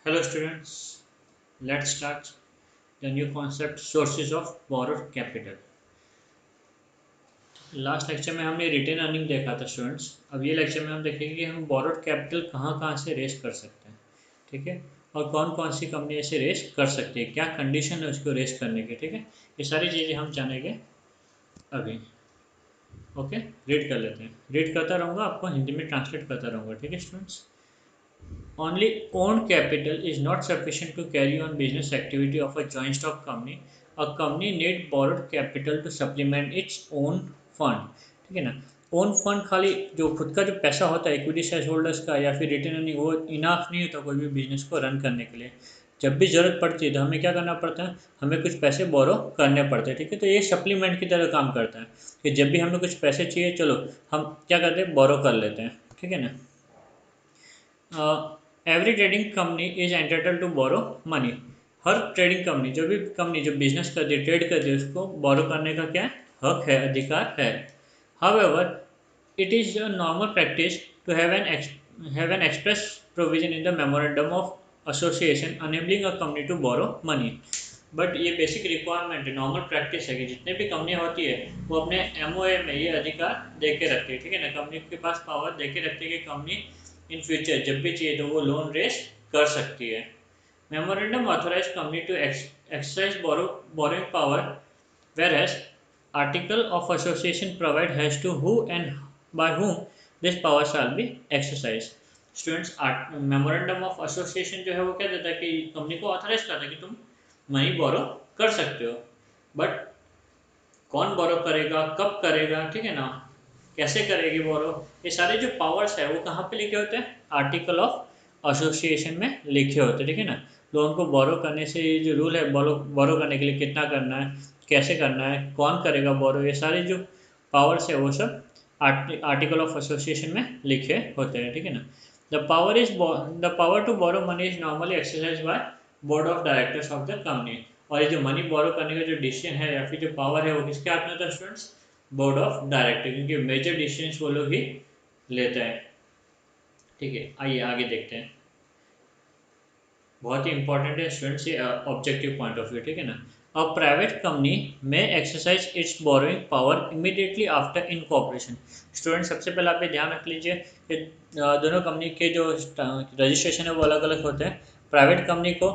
Hello students, let's start the new concept sources of borrowed capital. Last lecture में हमने retain earning देखा था students. अब ये लेक्चर में हम देखेंगे कि हम borrowed कैपिटल कहाँ कहाँ से रेस कर सकते हैं, ठीक है, और कौन कौन सी कंपनी ऐसे रेस कर सकती है, क्या कंडीशन है उसको रेस करने की, ठीक है। ये सारी चीज़ें हम जानेंगे अभी। ओके, रीड कर लेते हैं। रीड करता रहूँगा, आपको हिंदी में ट्रांसलेट करता रहूँगा, ठीक है students. Only owned capital is not sufficient to carry on business activity of a joint stock company. A company need borrowed capital to supplement its own fund. ठीक है ना। ओन फंड खाली जो खुद का जो पैसा होता है इक्विटी शेयर होल्डर्स का या फिर रिटेन अर्निंग, वो इनाफ नहीं होता कोई भी बिजनेस को रन करने के लिए। जब भी ज़रूरत पड़ती है तो हमें क्या करना पड़ता है, हमें कुछ पैसे बोरो करने पड़ते हैं, ठीक है। तो ये सप्लीमेंट की तरह काम करता है कि जब भी हमें कुछ पैसे चाहिए, चलो हम क्या करते हैं, बोरो कर लेते हैं, ठीक है ना। Every trading company is entitle to borrow money. हर ट्रेडिंग कंपनी, जो भी कंपनी जो बिजनेस करती है, ट्रेड करती है, उसको बोरो करने का क्या हक है, अधिकार है। However it is a normal practice to have an express provision in the memorandum of association enabling a company to borrow money. But ये बेसिक रिक्वायरमेंट है, नॉर्मल प्रैक्टिस है कि जितने भी कंपनियाँ होती है वो अपने एमओए में ये अधिकार दे के रखती है, ठीक है ना। कंपनी के पास पावर दे के रखती है कि कंपनी इन फ्यूचर जब भी चाहिए तो वो लोन रेस कर सकती है। Memorandum authorise company to exercise borrowing power, whereas article of association provide as to who and by whom this power shall be exercised. Students, memorandum of association जो है वो क्या देता है कि कंपनी को ऑथराइज करता है कि तुम मनी बोरो कर सकते हो, बट कौन बोरो करेगा, कब करेगा, ठीक है ना, कैसे करेगी बोरो, ये सारे जो पावर्स है वो कहाँ पे लिखे होते हैं, आर्टिकल ऑफ एसोसिएशन में लिखे होते हैं, ठीक है ना। लोन को बोरो करने से ये जो रूल है, बोरो करने के लिए कितना करना है, कैसे करना है, कौन करेगा बोरो, ये सारे जो पावर्स है वो सब आर्टिकल ऑफ एसोसिएशन में लिखे होते हैं, ठीक है ना। The power to borrow money is normally exercise by board of directors of the company. और ये जो मनी बोरो करने का जो डिसीजन है या फिर जो पावर है वो किसके हाथ में होता है स्टूडेंट्स, बोर्ड ऑफ डायरेक्टर, क्योंकि मेजर डिसीजंस वो लोग ही लेते हैं, ठीक है। आइए आगे देखते हैं। बहुत ही इंपॉर्टेंट है स्टूडेंट्स ये ऑब्जेक्टिव पॉइंट ऑफ व्यू, ठीक है ना। अ प्राइवेट कंपनी में exercise it's borrowing power immediately after incorporation. Student, सबसे पहले आप ये ध्यान रख लीजिए कि दोनों कंपनी के जो रजिस्ट्रेशन है वो अलग अलग होते हैं। प्राइवेट कंपनी को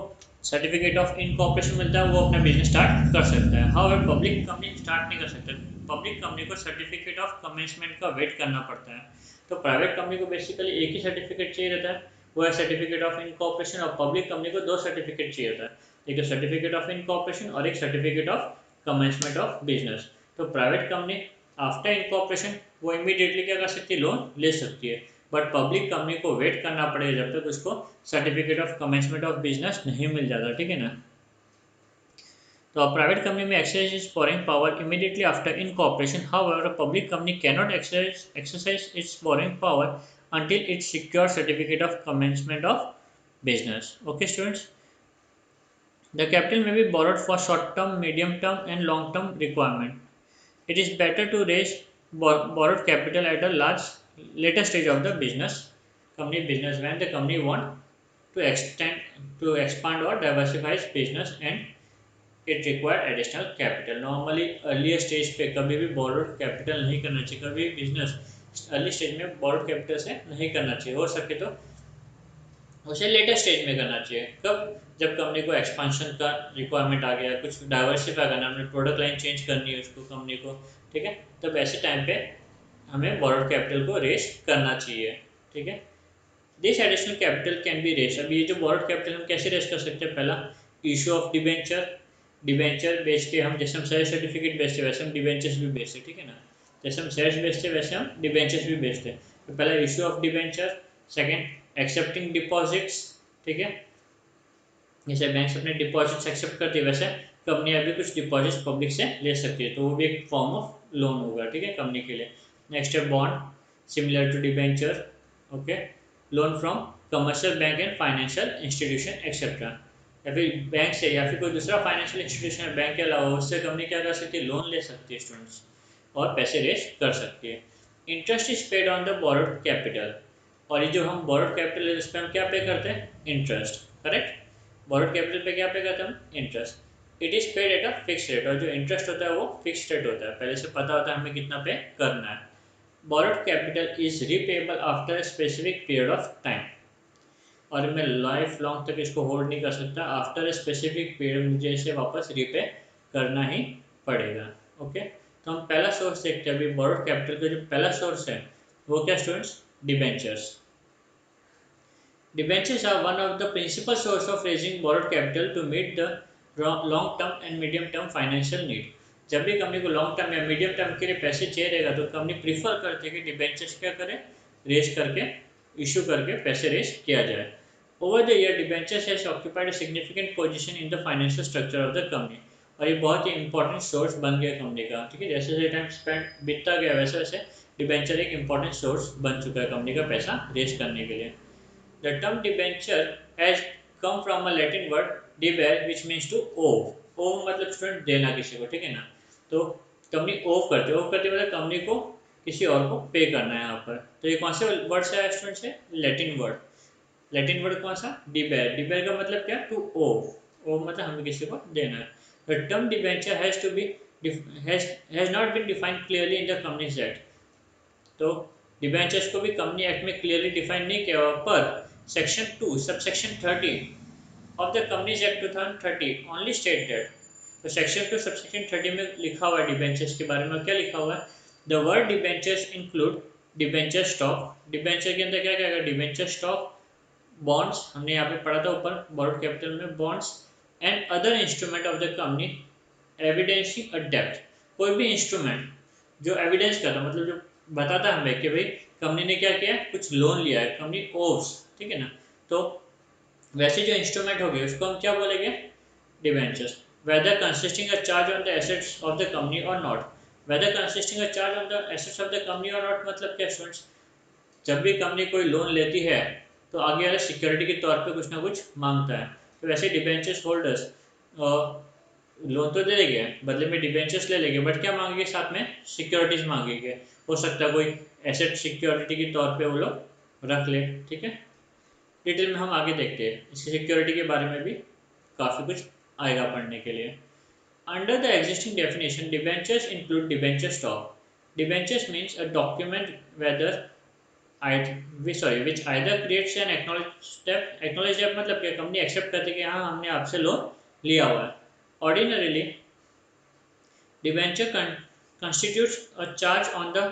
सर्टिफिकेट ऑफ इनकॉर्पोरेशन मिलता है, वो अपना बिजनेस स्टार्ट कर सकता है। हाउएवर पब्लिक कंपनी स्टार्ट नहीं कर सकता, पब्लिक कंपनी को सर्टिफिकेट ऑफ कमेंसमेंट का वेट करना पड़ता है। तो प्राइवेट कंपनी को बेसिकली एक ही सर्टिफिकेट चाहिए रहता है, वो है सर्टिफिकेट ऑफ इनकॉर्पोरेशन। और पब्लिक कंपनी को दो सर्टिफिकेट चाहिए होता है, एक तो सर्टिफिकेट ऑफ इनकॉर्पोरेशन और एक certificate of commencement of business. तो प्राइवेट कंपनी आफ्टर इनकॉर्पोरेशन वो इमीडिएटली क्या कर सकती है, लोन ले सकती है, बट पब्लिक कंपनी को वेट करना पड़ेगा जब तक उसको certificate of commencement of business नहीं मिल जाता, ठीक है ना। तो a private company may exercise its borrowing power immediately after incorporation. However, a public company cannot exercise its borrowing power until it secures certificate of commencement of business. Okay, students. The capital may be borrowed for short-term, medium-term, and long-term requirement. It is better to raise borrowed capital at a later stage of the company business when the company want to expand or diversify its business and it require additional capital. Normally early stage पे कभी भी borrowed capital नहीं करना चाहिए, कभी business early stage में borrowed capital से नहीं करना चाहिए, हो सके तो उसे लेटर स्टेज में करना चाहिए। कब, जब कंपनी को एक्सपांशन का रिक्वायरमेंट आ गया, कुछ डाइवर्सिफाई करना, हमने प्रोडक्ट लाइन चेंज करनी है उसको कंपनी को, ठीक है, तब ऐसे टाइम पे हमें बोरोड कैपिटल को रेस करना चाहिए, ठीक है। This additional capital can be raise. अब ये जो बोरोड कैपिटल हम कैसे रेस कर सकते हैं, पहला इशू ऑफ डिबेंचर बेच के, हम जैसे हम शेयर सर्टिफिकेट बेचते वैसे हम डिबेंचर्स भी बेचते, ठीक है ना। जैसे हम शेयर्स बेचते वैसे हम डिबेंचर्स भी बेचते। तो पहला issue of debenture, second accepting deposits, ठीक है, जैसे बैंक अपने डिपॉजिट्स एक्सेप्ट करती है वैसे कंपनियां भी कुछ डिपॉजिट्स पब्लिक से ले सकती है, तो वो भी एक फॉर्म ऑफ लोन होगा, ठीक है, कंपनी के लिए। नेक्स्ट है bond similar to debenture, okay, loan from commercial bank and financial institution etcetera, या फिर बैंक से या फिर कोई दूसरा फाइनेंशियल इंस्टीट्यूशन बैंक के अलावा उससे कंपनी क्या कर सकती है, लोन ले सकती है स्टूडेंट्स, और पैसे रेस कर सकती है। Interest is paid on the borrowed capital और ये जो हम बोरोड कैपिटल है, इस पर हम क्या पे करते हैं? इंटरेस्ट। करेक्ट, बोरोड कैपिटल पे क्या पे करते हैं हम? Interest. It is paid at a fix rate, और जो इंटरेस्ट होता है वो फिक्स रेट होता है, पहले से पता होता है हमें कितना पे करना है। Borrowed capital is repayable after a specific period of time, और मैं लाइफ लॉन्ग तक इसको होल्ड नहीं कर सकता, आफ्टर ए स्पेसिफिक पीरियड मुझे इसे वापस रीपे करना ही पड़ेगा। ओके, तो हम पहला सोर्स देखते हैं अभी। बोरोड कैपिटल का जो पहला सोर्स है वो क्या students? Debentures. Debentures are one of the principal source of raising borrowed capital to meet the long term and medium term financial need. जब भी कंपनी को लॉन्ग टर्म या मीडियम टर्म के लिए पैसे चाहिए रहेगा तो कंपनी प्रीफर करती है कि डिबेंचर्स क्या करे? रेज करके, इशू करके पैसे रेज किया जाए। Over the year, debentures has occupied a significant position in the financial structure of the company, और ये बहुत ही इंपॉर्टेंट सोर्स बन गया कंपनी का। ठीक है, जैसे जैसे टाइम स्पेंड बीतता गया वैसे वैसे डिबेंचर एक इंपॉर्टेंट सोर्स बन चुका है कंपनी का पैसा रेज करने के लिए। The term debenture has come from a Latin word debere which means to owe. Owe मतलब स्टूडेंट देना किसी को, ठीक है ना। तो कंपनी ओव करते मतलब कंपनी को किसी और को पे करना है यहाँ पर। तो ये कौन से वर्ड से आया स्टूडेंट्स? है लैटिन वर्ड। लैटिन वर्ड कौन सा? डिबेयर। डिबेयर का मतलब क्या? Two O. ओ मतलब हमें किसी को देना है। The term debenture has to be has not been defined clearly in the companies act. तो डिबेंचर्स को भी कंपनी एक्ट में क्लियरली डिफाइन नहीं किया हुआ, पर section 2 subsection 30 of the companies act 2030 only state that. तो सेक्शन 2 सबसेक्शन 30 में लिखा हुआ है डिबेंचर्स के बारे में। क्या लिखा हुआ है? The word debentures include debenture stock. Debenture के अंदर क्या क्या है? डिबेंचर स्टॉक, बॉन्ड्स, हमने यहाँ पे पढ़ा था ऊपर बोरोड कैपिटल में, bonds and other instrument of the company evidencing a डेब्ट। कोई भी इंस्ट्रूमेंट जो एविडेंस करता मतलब जो बताता है हमें कि भाई कंपनी ने क्या किया, कुछ लोन लिया है, कंपनी ओव्स, ठीक है ना। तो वैसे जो इंस्ट्रूमेंट हो गए उसको हम क्या बोलेंगे? Debentures. Whether consisting a charge on the assets of the company or not. Whether consisting a charge on the assets of the company or not मतलब क्या स्टूडेंट्स? जब भी कंपनी कोई लोन लेती है तो आगे वाले सिक्योरिटी के तौर पे कुछ ना कुछ मांगता है। तो वैसे डिबेंचर्स होल्डर्स लोन तो दे देंगे, बदले में डिबेंचर्स ले लेंगे, बट क्या मांगेंगे? साथ में सिक्योरिटीज मांगेंगे। हो सकता है कोई एसेट सिक्योरिटी के तौर पे वो लोग रख ले। ठीक है, डिटेल में हम आगे देखते हैं, इसकी सिक्योरिटी के बारे में भी काफ़ी कुछ आएगा पढ़ने के लिए। Under the existing definition, debentures include debenture stock. Debentures means a document which either creates an acknowledged debt। acknowledged debt मतलब क्या? कंपनी एक्सेप्ट करती है कि हाँ हमने आपसे लोन लिया हुआ है। Ordinarily, debenture constitutes a charge on the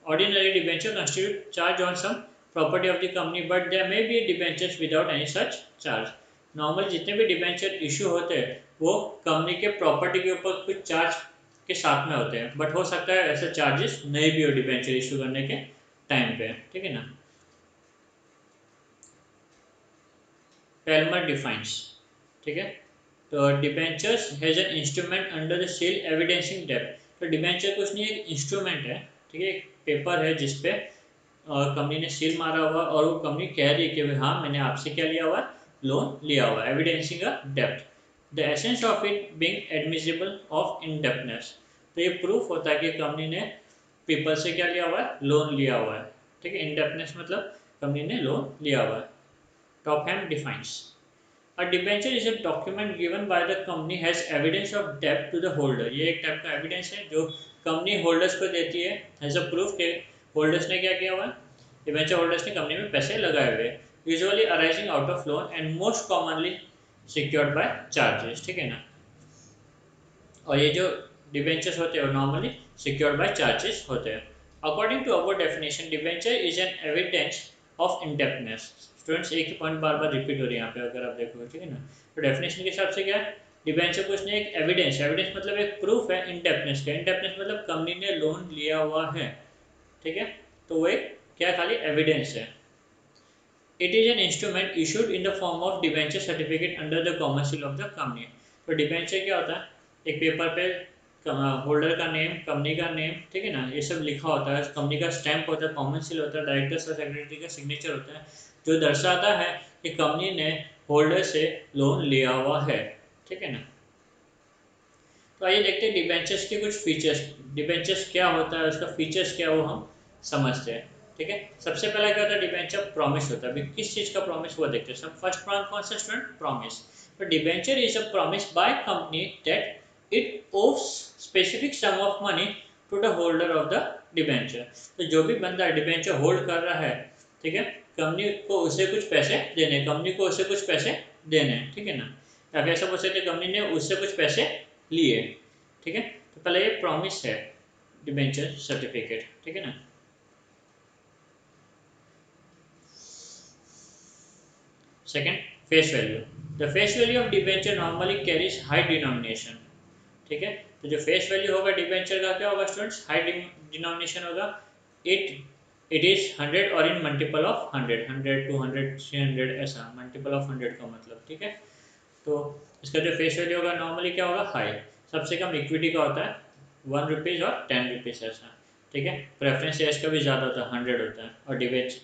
ordinary debenture constitute charge on some property of the company, but there may be debentures without any such charge। Normal जितने भी डिबेंचर इशू होते हैं वो कंपनी के property के ऊपर कुछ charge के साथ में होते हैं, बट हो सकता है ऐसे चार्जेस नहीं भी हो डिबेंचर इशू करने के टाइम पे। ठीक है ना। पेलमर डिफाइंस, ठीक है, तो debentures has an instrument under the seal evidencing डेब्ट। तो डिबेंचर कुछ नहीं, एक इंस्ट्रूमेंट है, ठीक है, एक पेपर है जिसपे कंपनी ने सील मारा हुआ और वो कंपनी कह रही है कि हाँ मैंने आपसे क्या लिया हुआ, लोन लिया हुआ, एविडेंसिंग अ डेब्ट। The essence of it being admissible of indebtedness. तो ये प्रूफ होता है कि कंपनी ने पीपल से क्या लिया हुआ है, लोन लिया हुआ है। ठीक है, इंडेप्टनेस मतलब कंपनी ने लोन लिया हुआ है। टॉपहैम defines A debenture is a document given by the company has evidence of debt to the holder। ये एक टाइप का एविडेंस है जो कंपनी होल्डर्स को देती है एज अ प्रूफ के होल्डर्स ने क्या किया हुआ है, डिबेंचर होल्डर्स ने कंपनी में पैसे लगाए हुए, usually arising out of loan and most commonly secured by charges. ठीक है ना, और ये जो डिबेंचर्स होते हैं नॉर्मली सिक्योर्ड बाय चार्जेस होते हैं। According to our definition, debenture is an evidence of indebtedness. Students एक ही पॉइंट बार बार रिपीट हो रही है यहाँ पे अगर आप देखोगे, ठीक है ना। तो डेफिनेशन के हिसाब से क्या है, डिबेंचर कुछ नहीं, एक एविडेंस, एविडेंस मतलब एक प्रूफ है इंडेप्टनेस का। इंडेप्टनेस मतलब कंपनी ने लोन लिया हुआ है, ठीक है, तो वो एक क्या खाली एविडेंस है। It is an instrument issued in the form of debenture certificate under the common seal of the company. तो डिबेंचर क्या होता है, एक पेपर पे होल्डर का नेम, कंपनी का नेम, ठीक है ना, ये सब लिखा होता है, कंपनी का स्टैंप होता है, कॉमन सील होता है, डायरेक्टर्स और सेक्रेटरी का सिग्नेचर होता है, जो दर्शाता है कि कंपनी ने होल्डर से लोन लिया हुआ है। ठीक है ना। तो आइए देखते हैं डिबेंचर्स के कुछ फीचर्स, डिबेंचर्स क्या होता है, उसका फीचर्स क्या वो हम समझते हैं। ठीक है। सबसे पहला क्या होता है, डिबेंचर प्रॉमिस होता है। अभी किस चीज का प्रॉमिस वो देखते हैं। सब फर्स्ट पॉइंट कौन सा स्टूडेंट, प्रॉमिस। तो debenture is a promise by company that it owes specific sum of money to the holder of the debenture. तो जो भी बंदा डिबेंचर होल्ड कर रहा है, ठीक है, कंपनी को उसे कुछ पैसे देने, कंपनी को उसे कुछ पैसे देने, ठीक है ना। या फिर ऐसा बोल सकते कंपनी ने उससे कुछ पैसे लिए, ठीक है। तो पहले ये प्रॉमिस है डिबेंचर सर्टिफिकेट, ठीक है ना। Second, face value. The face value of debenture normally carries high denomination, ठीक है। तो जो फेस वैल्यू होगा डिबेंचर का क्या होगा स्टूडेंट्स, हाई डिनोमिनेशन होगा। इट इज 100 और इन मल्टीपल ऑफ 100, 100 200 300 ऐसा मल्टीपल ऑफ 100 का मतलब, ठीक है। तो इसका जो फेस वैल्यू होगा नॉर्मली क्या होगा, हाई। सबसे कम इक्विटी का होता है 1 रुपीज़ और 10 रुपीज़ ऐसा, ठीक है। प्रेफरेंस शेयर्स का भी ज़्यादा होता है, 100 होता है। और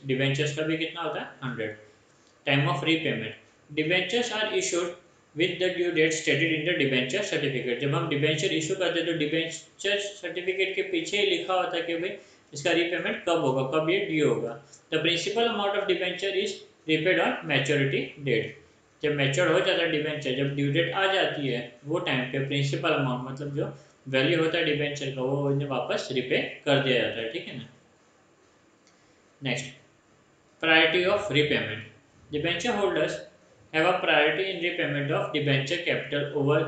डिबेंचर्स का भी कितना होता है, 100। Time of repayment, debentures are issued with the due date stated in the debenture certificate. जब हम डिबेंचर इशू करते हैं तो डिबेंचर सर्टिफिकेट के पीछे ही लिखा होता है कि भाई इसका रीपेमेंट कब होगा, कब ये ड्यू होगा। The principal amount of debenture is repaid on maturity date. जब मैच्योर हो जाता है डिबेंचर, जब ड्यू डेट आ जाती है, वो टाइम पे प्रिंसिपल अमाउंट मतलब जो वैल्यू होता है डिबेंचर का, वो उन्हें वापस रिपे कर दिया जाता है, ठीक है ना। Next, priority of repayment. Debenture holders have a priority in repayment of debenture capital over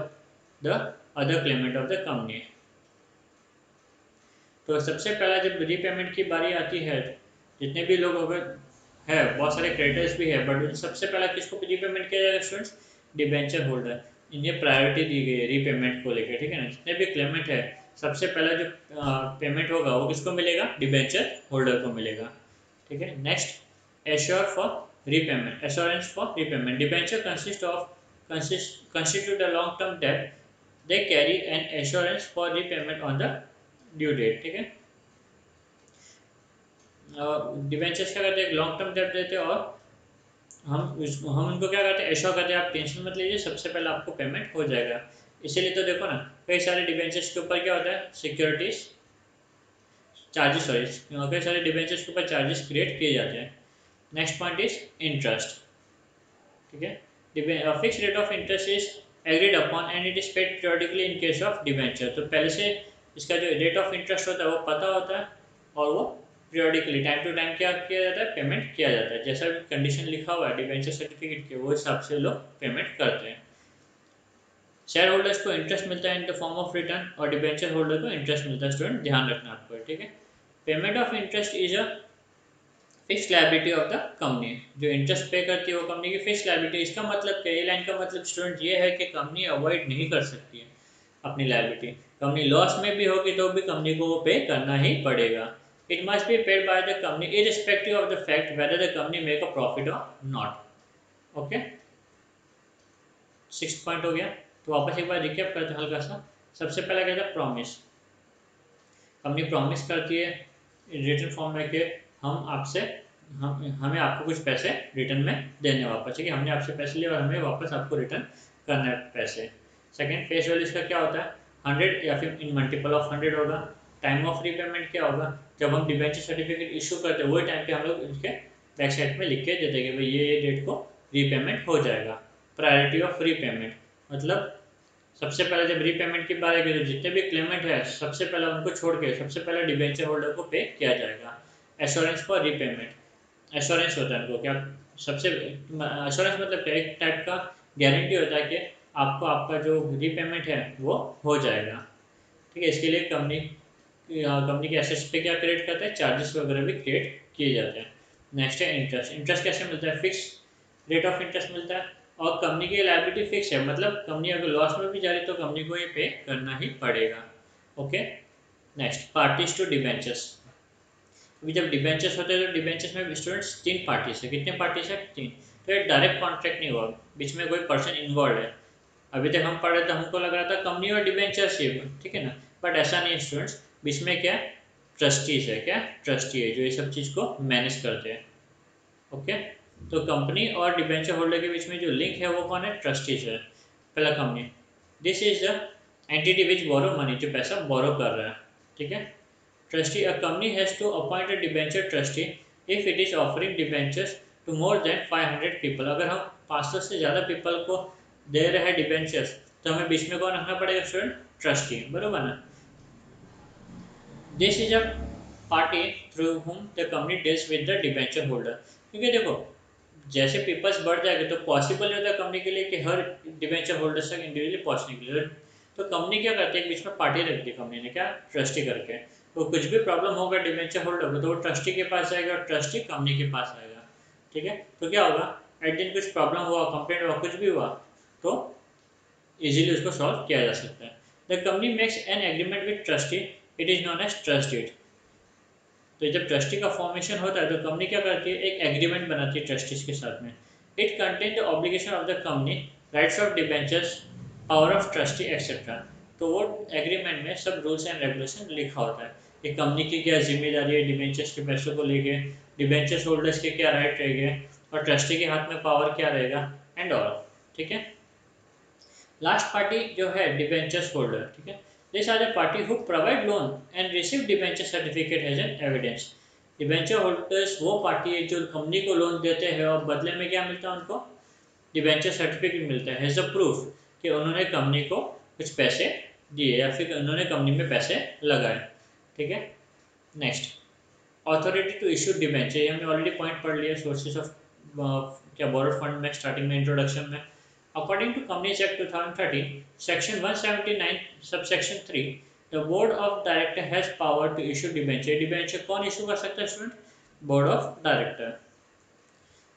the other claimant of the company। तो सबसे पहला जब रीपेमेंट की बारी आती है, जितने भी लोग अगर है, बहुत सारे क्रेडिटर्स भी है, बट सबसे पहला किसको रीपेमेंट किया जाएगा स्टूडेंट्स, डिबेंचर होल्डर। इन्हें प्रायोरिटी दी गई है रीपेमेंट को लेकर, ठीक है ना। जितने भी क्लेमेंट है, सबसे पहला जो पेमेंट होगा वो किसको मिलेगा, डिबेंचर होल्डर को मिलेगा, ठीक है। Next, assure for repayment, assurance for repayment। Debenture constitute a long term debt, they carry an assurance for repayment on the due date, ठीक है। डिबेंचर्स क्या करते हैं, लॉन्ग टर्म डेट देते हैं, और हम उनको क्या करते हैं, एश्योर करते हैं आप टेंशन मत लीजिए, सबसे पहले आपको पेमेंट हो जाएगा। इसीलिए तो देखो ना, कई सारे डिबेंचर्स के ऊपर क्या होता है, सिक्योरिटीज चार्जेस, सॉरी, कई सारे डिबेंचर्स के ऊपर चार्जेस क्रिएट किए जाते हैं। नेक्स्ट पॉइंट इज इंटरेस्ट, ठीक है। Fix rate of interest is agreed upon and it is paid periodically in case of debenture. तो पहले से इसका जो रेट ऑफ इंटरेस्ट होता है वो पता होता है, और वो पीरियडिकली टाइम टू टाइम क्या किया जाता है, पेमेंट किया जाता है। जैसा भी कंडीशन लिखा हुआ है डिबेंचर सर्टिफिकेट के, वो हिसाब से लोग पेमेंट करते हैं। शेयर होल्डर्स को इंटरेस्ट मिलता है in the form of return, और डिबेंचर होल्डर को इंटरेस्ट मिलता है। स्टूडेंट ध्यान रखना आपको, ठीक है। Payment of interest is a fix liability of the company. जो इंटरेस्ट पे करती है वो कंपनी की फिक्स लायबिलिटी। इसका मतलब क्या, ये लाइन का मतलब स्टूडेंट ये है कि कंपनी अवॉइड नहीं कर सकती है अपनी लायबिलिटी। कंपनी लॉस में भी होगी तो भी कंपनी को वो पे करना ही पड़ेगा। It must be paid by the company irrespective of the fact whether the company make a profit और नॉट। ओके, 6 पॉइंट हो गया। तो वापस एक बार रिकैप करते हैं हल्का सा। सबसे पहला क्या था, प्रॉमिस। कंपनी प्रॉमिस करती है रिटर्न फॉर्म में कि हम आपसे हमें आपको कुछ पैसे रिटर्न में देने वापस, ठीक है। हमने आपसे पैसे लिए और हमें वापस आपको रिटर्न करना है पैसे। सेकंड, फेस वैल्यू इसका क्या होता है, 100 या फिर इन मल्टीपल ऑफ 100 होगा। टाइम ऑफ रीपेमेंट क्या होगा, जब हम डिबेंचर सर्टिफिकेट इशू करते हैं वही टाइम पे हम लोग इसके बैक साइड में लिख के दे देंगे भाई ये डेट को रीपेमेंट हो जाएगा। प्रायोरिटी ऑफ रीपेमेंट मतलब सबसे पहले जब रीपेमेंट की बात आएगी तो जितने भी क्लेमेंट है सबसे पहले उनको छोड़ के सबसे पहले डिबेंचर होल्डर को पे किया जाएगा। एश्योरेंस फॉर रीपेमेंट, एश्योरेंस होता है इनको क्या, सबसे एश्योरेंस मतलब क्या, एक टाइप का गारंटी होता है कि आपको आपका जो रीपेमेंट है वो हो जाएगा, ठीक है। इसके लिए कंपनी के एसेट्स पे क्या क्रिएट करता है, चार्जेस वगैरह भी क्रिएट किए जाते हैं। नेक्स्ट है इंटरेस्ट। इंटरेस्ट कैसे मिलता है, फिक्स रेट ऑफ इंटरेस्ट मिलता है, और कंपनी की लायबिलिटी फिक्स है, मतलब कंपनी अगर लॉस में भी जा रही है तो कंपनी को ये पे करना ही पड़ेगा। Okay, next, parties to debentures. अभी जब डिबेंचर्स होते हैं तो डिबेंचर्स में स्टूडेंट्स 3 पार्टीज है। कितने पार्टीज है, 3। तो ये डायरेक्ट कॉन्ट्रैक्ट नहीं हुआ, बीच में कोई पर्सन इन्वॉल्व है। अभी तक हम पढ़ रहे थे हमको लग रहा था कंपनी और डिबेंचर्स ही, ठीक है ना, बट ऐसा नहीं स्टूडेंट्स। बीच में क्या, ट्रस्टीज है, क्या ट्रस्टी है जो ये सब चीज़ को मैनेज करते हैं। ओके, तो कंपनी और डिबेंचर होल्डर के बीच में जो लिंक है वो कौन है, ट्रस्टीज है। पहला company, this is the entity which borrow money, जो पैसा बोरो कर रहा है, ठीक है। Trustee, a company has to appoint a debenture trustee if it is offering debentures to more than 500 people. अगर हम 500 से ज़्यादा पीपल को दे रहे हैं डिबेंचर्स, तो हमें बीच में कौन रखना पड़ेगा स्टूडेंट? ट्रस्टी, बरोबर ना। This is a party through whom the company deals with the debenture holder. क्योंकि देखो, जैसे पीपल्स बढ़ जाएंगे तो पॉसिबल नहीं होता कंपनी के लिए कि हर डिबेंचर होल्डर तक इंडिविजुअली पहुंचने के लिए। तो कंपनी क्या करती है, बीच में पार्टी रख दी कंपनी ने, क्या? ट्रस्टी करके। तो कुछ भी प्रॉब्लम होगा डिबेंचर होल्डर को, तो वो ट्रस्टी के पास जाएगा और ट्रस्टी कंपनी के पास आएगा। ठीक है, तो क्या होगा, एट दिन कुछ प्रॉब्लम हुआ, कंप्लेंट हुआ, कुछ भी हुआ, तो इजीली उसको सॉल्व किया जा सकता है। The company makes an agreement with trustee, it is known as trust deed. तो जब ट्रस्टी का फॉर्मेशन होता है तो कंपनी क्या करती है, एक एग्रीमेंट बनाती है ट्रस्टीज के साथ में। It contain the obligation of the company, rights of debentures, power of trustee etcetera. तो वो एग्रीमेंट में सब रूल्स एंड रेगुलेशन लिखा होता है कि कंपनी की क्या जिम्मेदारी है डिबेंचर्स के पैसों को लेके, डिबेंचर्स होल्डर्स के क्या राइट रहेंगे, और ट्रस्टी के हाथ में पावर क्या रहेगा, एंड ऑल। ठीक है, लास्ट पार्टी जो है डिबेंचर्स होल्डर। ठीक है, this are the party who provide loan and receive debenture certificate as an evidence. Debenture holders वो पार्टी है जो कंपनी को लोन देते हैं और बदले में क्या मिलता है उनको? डिबेंचर सर्टिफिकेट मिलता है एज अ प्रूफ कि उन्होंने कंपनी को कुछ पैसे दिए या फिर उन्होंने कंपनी में पैसे लगाए। ठीक है, next, authority to issue debenture. ये हमने ऑलरेडी पॉइंट पढ़ लिया सोर्सेज ऑफ क्या बोरोड फंड में, स्टार्टिंग में इंट्रोडक्शन में। According to companies act 2013 section 179 subsection 3, the board of director has power to issue debenture. Debenture कौन इशू कर सकता है student? Board of director.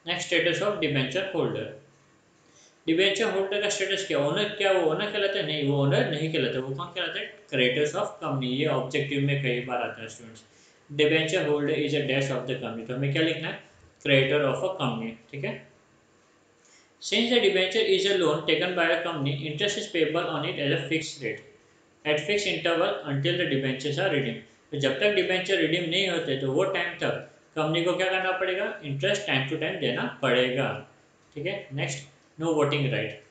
Next, status of debenture holder. Debenture holder का status क्या? Owner, क्या वो owner कहलाता है? नहीं, वो ओनर नहीं कहलाता। वो कौन कहलाता है? Creditors of company. ये ऑब्जेक्टिव में कई बार आता है students. Debenture holder is a debt of the company, तो हमें क्या लिखना है? Creditor of a company. ठीक है, since the debenture is a loan taken by a company, interest is payable on it as a fixed rate at fix interval until the debentures are redeem. तो जब तक debenture redeem नहीं होते तो वो time तक कंपनी को क्या करना पड़ेगा? इंटरेस्ट टाइम टू टाइम देना पड़ेगा। ठीक है, नेक्स्ट, नो वोटिंग राइट।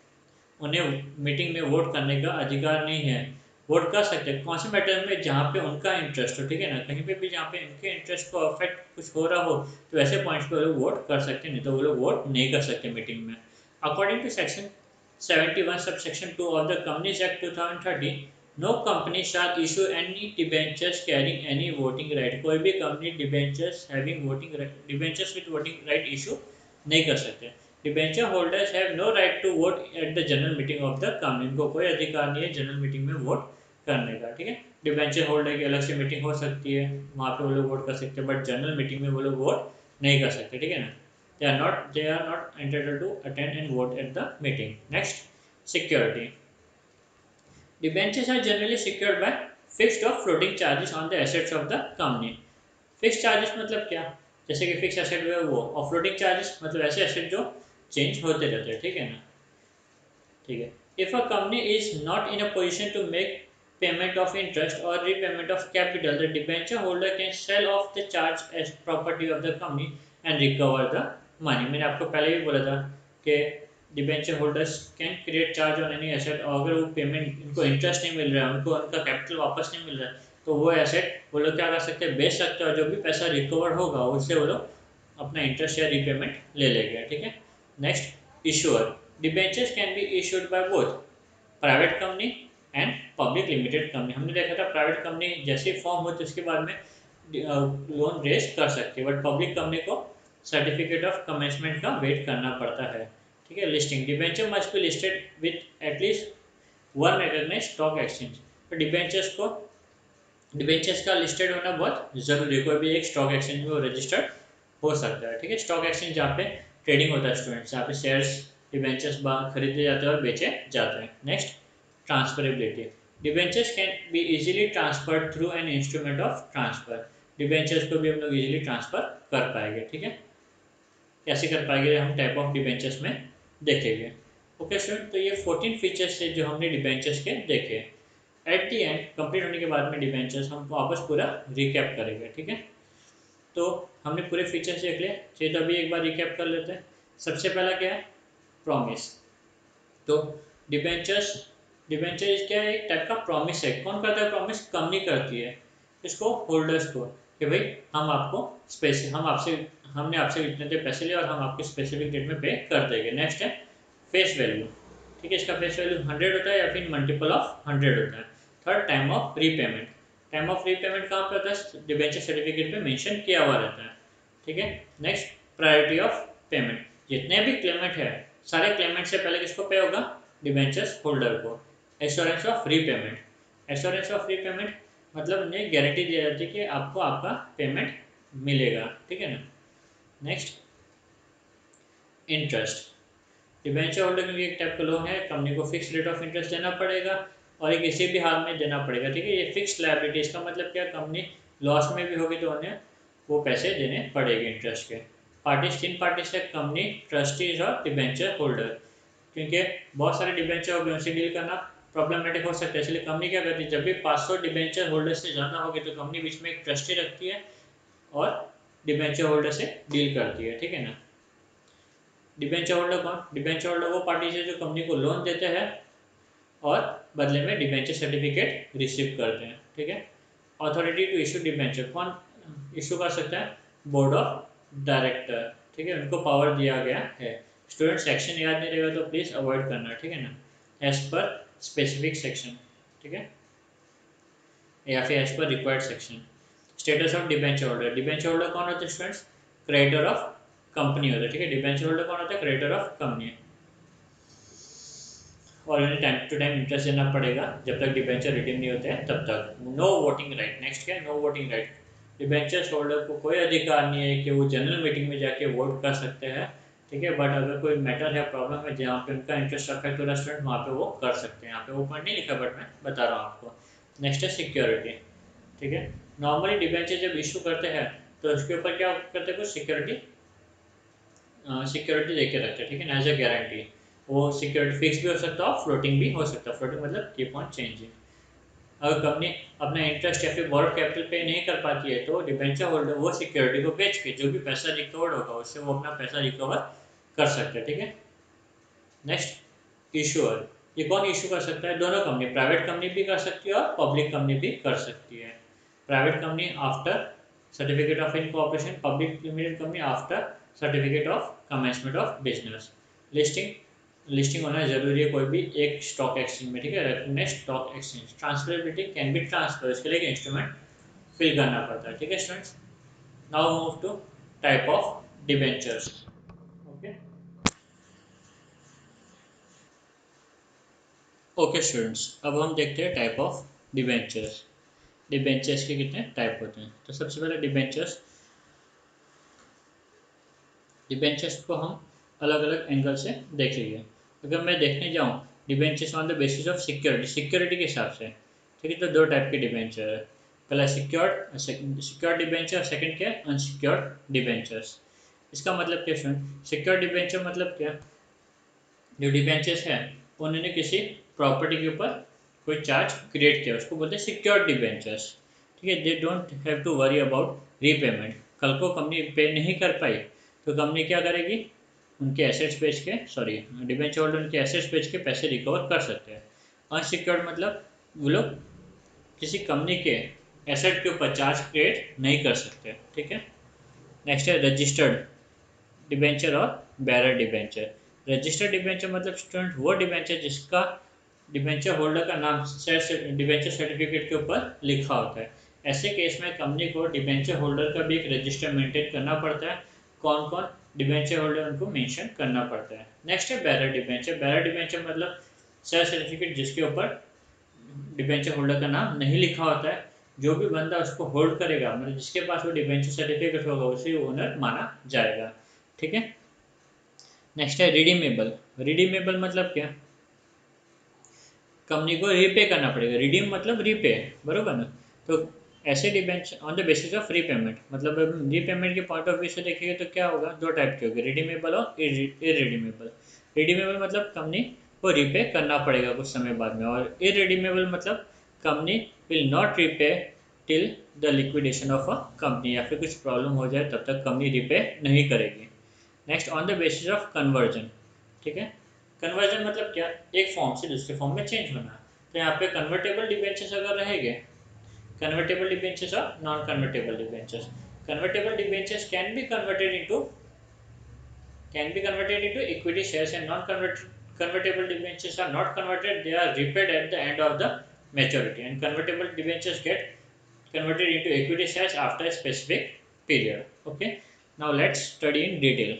उन्हें मीटिंग में वोट करने का अधिकार नहीं है। वोट कर सकते हैं कौन से मैटर में? जहाँ पे उनका इंटरेस्ट हो। ठीक है ना, कहीं पे भी जहाँ पे उनके इंटरेस्ट को अफेक्ट कुछ हो रहा हो, तो ऐसे पॉइंट्स पे वो लोग वोट कर सकते हैं, नहीं तो वो लोग वोट नहीं कर सकते मीटिंग में। According to section 71 sub section 2 of the companies act 2013, no company shall issue any debentures carrying any voting right. कोई भी company debentures having voting right, debentures with voting right issue नहीं कर सकते। Debenture holders have no right to vote at the general meeting of the company. इनको कोई अधिकार नहीं है जनरल मीटिंग में वोट करने का। ठीक है, डिबेंचर होल्डर की अलग से मीटिंग हो सकती है, वहाँ पे वो लोग वोट कर सकते हैं, बट जनरल मीटिंग में वो लोग वोट नहीं कर सकते। ठीक है ना, they are not entitled to attend and vote at the meeting. Next, security. Debentures are generally secured by fixed or floating charges on the assets of the company. Fix charges मतलब क्या? जैसे कि फिक्स एसेट है वो, और floating charges मतलब ऐसे asset जो चेंज होते रहते हैं। ठीक है ना, ठीक है। If a company is not in a position to make payment of interest or repayment of capital, the debenture holder can sell off the charge as property of the company and recover the money. मैंने आपको पहले भी बोला था कि debenture holders can create charge on any asset, और अगर वो पेमेंट, इनको इंटरेस्ट नहीं मिल रहा है, उनको उनका कैपिटल वापस नहीं मिल रहा है, तो वो एसेट वो लोग क्या कर सकते हैं? बेच सकते हैं, और जो भी पैसा रिकवर होगा उससे वो लोग अपना इंटरेस्ट या रीपेमेंट ले लेंगे। ठीक है, next, issuer. Debentures can be issued by both private company and public limited company. हमने देखा था प्राइवेट कंपनी जैसे फॉर्म होती है उसके बाद में लोन रेज कर सकती है, बट पब्लिक कंपनी को सर्टिफिकेट ऑफ कमेंसमेंट का वेट करना पड़ता है। ठीक है, listing. Debenture must be listed with at least one recognised stock exchange. तो डिबेंचर्स का लिस्टेड होना बहुत जरूरी है, कोई भी एक स्टॉक एक्सचेंज में वो रजिस्टर्ड हो सकता है। ठीक है, स्टॉक एक्सचेंज जहाँ पे ट्रेडिंग होता है स्टूडेंट्स, जहाँ पे शेयर्स डिबेंचर्स खरीदे जाते हैं और बेचे जाते हैं। Next, transferability. Debentures can be easily transferred through an instrument of transfer. Debentures को भी हम लोग इजीली ट्रांसफर कर पाएंगे। ठीक है, कैसे कर पाएंगे हम टाइप ऑफ डिबेंचर्स में देखेंगे। ओके स्टूडेंट, तो ये 14 फीचर्स है जो हमने डिबेंचर्स के देखे। एट दी एंड कंप्लीट होने के बाद में डिबेंचर्स हम वापस पूरा रिकैप करेंगे। ठीक है, तो हमने पूरे फीचर्स देख लिए, चलिए तो अभी एक बार रिकैप कर लेते हैं। सबसे पहला क्या है? प्रॉमिस। तो डिबेंचर्स, डिबेंचर क्या है? एक टाइप का प्रॉमिस है। कौन करता है प्रॉमिस? कंपनी करती है। इसको होल्डर्स को कि भाई हमने आपसे इतने देर पैसे लिए और हम आपके स्पेसिफिक डेट में पे कर देंगे। नेक्स्ट है फेस वैल्यू, ठीक है, इसका फेस वैल्यू 100 होता है या फिर मल्टीपल ऑफ 100 होता है। Third time of repayment, time of repayment कहाँ पे होता है, डिबेंचर सर्टिफिकेट पे मेंशन किया हुआ रहता है, ठीक है। नेक्स्ट प्रायोरिटी ऑफ पेमेंट, जितने भी क्लेमेंट है सारे क्लेमेंट से पहले किसको पे होगा, डिबेंचर्स होल्डर को। Assurance of repayment, assurance of repayment मतलब उन्हें गारंटी दी जाती है कि आपको आपका पेमेंट मिलेगा, ठीक है ना। नेक्स्ट इंटरेस्ट, डिबेंचर होल्डर क्योंकि एक टाइप का लोन है, कंपनी को फिक्स रेट ऑफ इंटरेस्ट देना पड़ेगा और ये किसी भी हाल में देना पड़ेगा, ठीक है। ये फिक्स लायबिलिटी, इसका मतलब क्या, कंपनी लॉस में भी होगी तो उन्हें वो पैसे देने पड़ेंगे इंटरेस्ट के। पार्टीज, तीन पार्टीज है, कंपनी, ट्रस्टीज और डिबेंचर होल्डर। क्योंकि बहुत सारे डिबेंचर होंगे उनसे डील करना प्रॉब्लमेटिक हो सकता है, इसलिए कंपनी क्या करती है, जब भी 500 डिबेंचर होल्डर से ज़्यादा होगी तो कंपनी बीच में एक ट्रस्टी रखती है और डिबेंचर होल्डर से डील करती है, ठीक है ना। डिबेंचर होल्डर कौन, डिबेंचर होल्डर वो पार्टी है जो कंपनी को लोन देते हैं और बदले में डिबेंचर सर्टिफिकेट रिसीव करते हैं, ठीक है। अथॉरिटी टू इशू डिबेंचर, कौन इशू कर सकता है, बोर्ड ऑफ डायरेक्टर, ठीक है, उनको पावर दिया गया है। स्टूडेंट सेक्शन याद नहीं रहेगा तो प्लीज़ अवॉइड करना, ठीक है ना, एज पर स्पेसिफिक सेक्शन, ठीक है, या फिर as per required section. Status of debenture holder, debenture holder कौन होते हैं स्टूडेंट्स, क्रेडिटर ऑफ कंपनी होता है, ठीक है। डिबेंचर होल्डर कौन होता है, क्रेडिटर ऑफ कंपनी, और उन्हें टाइम टू टाइम इंटरेस्ट देना पड़ेगा जब तक डिबेंचर रिडीम नहीं होते हैं तब तक। नो वोटिंग राइट, नेक्स्ट क्या है, no voting right, debenture holder को कोई अधिकार नहीं है कि वो जनरल मीटिंग में जाके वोट कर सकते हैं, ठीक है। बट अगर कोई मैटर है, प्रॉब्लम है जहाँ पे उनका इंटरेस्ट अफेक्ट हो रहा है स्टूडेंट, वहाँ पे वो कर सकते हैं। यहाँ पे वो पॉइंट नहीं लिखा बट मैं बता रहा हूँ आपको। नेक्स्ट है सिक्योरिटी, ठीक है। नॉर्मली डिबेंचर जब इशू करते हैं तो उसके ऊपर क्या करते हैं, कुछ सिक्योरिटी सिक्योरिटी दे के रखते हैं, ठीक है ना, एज ए गारंटी। वो सिक्योरिटी फिक्स भी हो सकता है और फ्लोटिंग भी हो सकता है। फ्लोटिंग मतलब कीप ऑन चेंजिंग। अगर कंपनी अपना इंटरेस्ट या फिर बोरोड कैपिटल पे नहीं कर पाती है तो डिबेंचर होल्डर वो सिक्योरिटी को बेच के जो भी पैसा रिकवर्ड होगा उससे वो अपना पैसा रिकवर कर सकते हैं, ठीक है। नेक्स्ट इशूअर, ये कौन इशू कर सकता है, दोनों कंपनी, प्राइवेट कंपनी भी कर सकती है और पब्लिक कंपनी भी कर सकती है। Private company after certificate of incorporation, public limited company after certificate of commencement of business. Listing, listing होना जरूरी है कोई भी एक स्टॉक एक्सचेंज में, ठीक है, recognised stock exchange. Transferability can be transfer, इसके लिए इंस्ट्रूमेंट फिल करना पड़ता है, ठीक है students. Now move to type of debentures, okay. Okay students, अब हम देखते हैं टाइप ऑफ डिबेंचर्स। डिबेंचर्स के कितने टाइप होते हैं, तो सबसे पहले डिबेंचर्स, डिबेंचर्स को हम अलग अलग एंगल से देखेंगे। अगर मैं देखने जाऊँ debentures on the basis of security, security के हिसाब से, ठीक है, तो दो टाइप के डिबेंचर है। पहला सिक्योर्ड, सिक्योर्ड डिबेंचर और सेकंड क्या है, अनसिक्योर्ड डिबेंचर्स। इसका मतलब क्या सुन, सिक्योर्ड डिबेंचर मतलब क्या, जो डिबेंचर्स है उन्होंने किसी प्रॉपर्टी के ऊपर कोई चार्ज क्रिएट किया उसको बोलते हैं सिक्योर्ड डिबेंचर्स, ठीक है। They don't have to worry about repayment, कल को कंपनी पे नहीं कर पाई तो कंपनी क्या करेगी, उनके एसेट्स बेच के, सॉरी डिबेंचर होल्डर उनके एसेट्स बेच के पैसे रिकवर कर सकते हैं। अनसिक्योर्ड मतलब वो लोग किसी कंपनी के एसेट के ऊपर चार्ज क्रिएट नहीं कर सकते, ठीक है। नेक्स्ट है रजिस्टर्ड डिबेंचर और बैरर डिबेंचर। रजिस्टर्ड डिबेंचर मतलब स्टूडेंट वो डिबेंचर जिसका डिबेंचर होल्डर का नाम डिबेंचर सर्टिफिकेट के ऊपर लिखा होता है। ऐसे केस में कंपनी को डिबेंचर होल्डर का भी एक रजिस्टर मेंटेन करना पड़ता है, कौन कौन डिबेंचर होल्डर उनको मेंशन करना पड़ता है। नेक्स्ट है बैरर डिबेंचर, बैरर डिबेंचर मतलब शेयर सर्टिफिकेट जिसके ऊपर डिबेंचर होल्डर का नाम नहीं लिखा होता है, जो भी बंदा उसको होल्ड करेगा मतलब जिसके पास वो डिबेंचर सर्टिफिकेट होगा उसे ओनर माना जाएगा, ठीक है। नेक्स्ट है रिडीमेबल, रिडीमेबल मतलब क्या, कंपनी को रीपे करना पड़ेगा, रिडीम मतलब रीपे, बरोबर ना। तो ऐसे debenture on the basis of repayment, मतलब रीपेमेंट के पॉइंट ऑफ व्यू से देखेंगे तो क्या होगा, दो टाइप के होंगे, रिडीमेबल और इरिडीमेबल। रिडीमेबल मतलब कंपनी को रीपे करना पड़ेगा कुछ समय बाद में, और इरिडीमेबल मतलब company will not repay till the liquidation of a company, या फिर कुछ प्रॉब्लम हो जाए तब तक कंपनी रीपे नहीं करेगी। Next on the basis of conversion, ठीक है। कन्वर्जन मतलब क्या, एक फॉर्म से दूसरे फॉर्म में चेंज होना। तो यहाँ पे कन्वर्टेबल डिबेंचर्स अगर रहेंगे, convertible debentures or non-convertible debentures. Convertible debentures can be converted into equity shares, and convertible debentures are not converted, they are repaid at the end of the maturity, and convertible debentures get converted into equity shares after a specific period. Okay, now let's study in detail.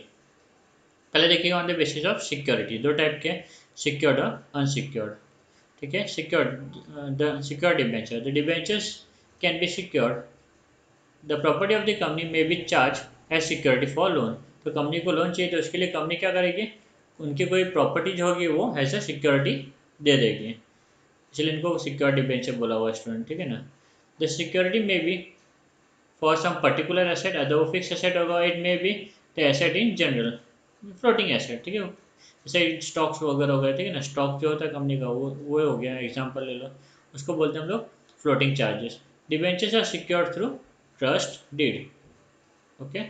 पहले देखिए on the basis of security, दो type के, secured और unsecured. ठीक है, secured, the secured debenture, the debentures can be secured, the property of the company may be charge as security for loan. तो company को loan चाहिए तो उसके लिए कंपनी क्या करेगी, उनकी कोई प्रॉपर्टी जो होगी वो एज ए सिक्योरिटी दे देगी, इसलिए इनको सिक्योर्ड डिबेंचर बोला हुआ स्टूडेंट. ठीक है ना. The security may be for some particular asset, other वो फिक्स एसेट होगा, it may be the asset in general, floating asset. ठीक है, जैसे स्टॉक्स वगैरह हो गए. ठीक है ना, स्टॉक जो होता है कंपनी का वो हो गया, एग्जांपल ले लो, उसको बोलते हैं हम लोग floating charges. Debentures are secured through trust deed. Okay,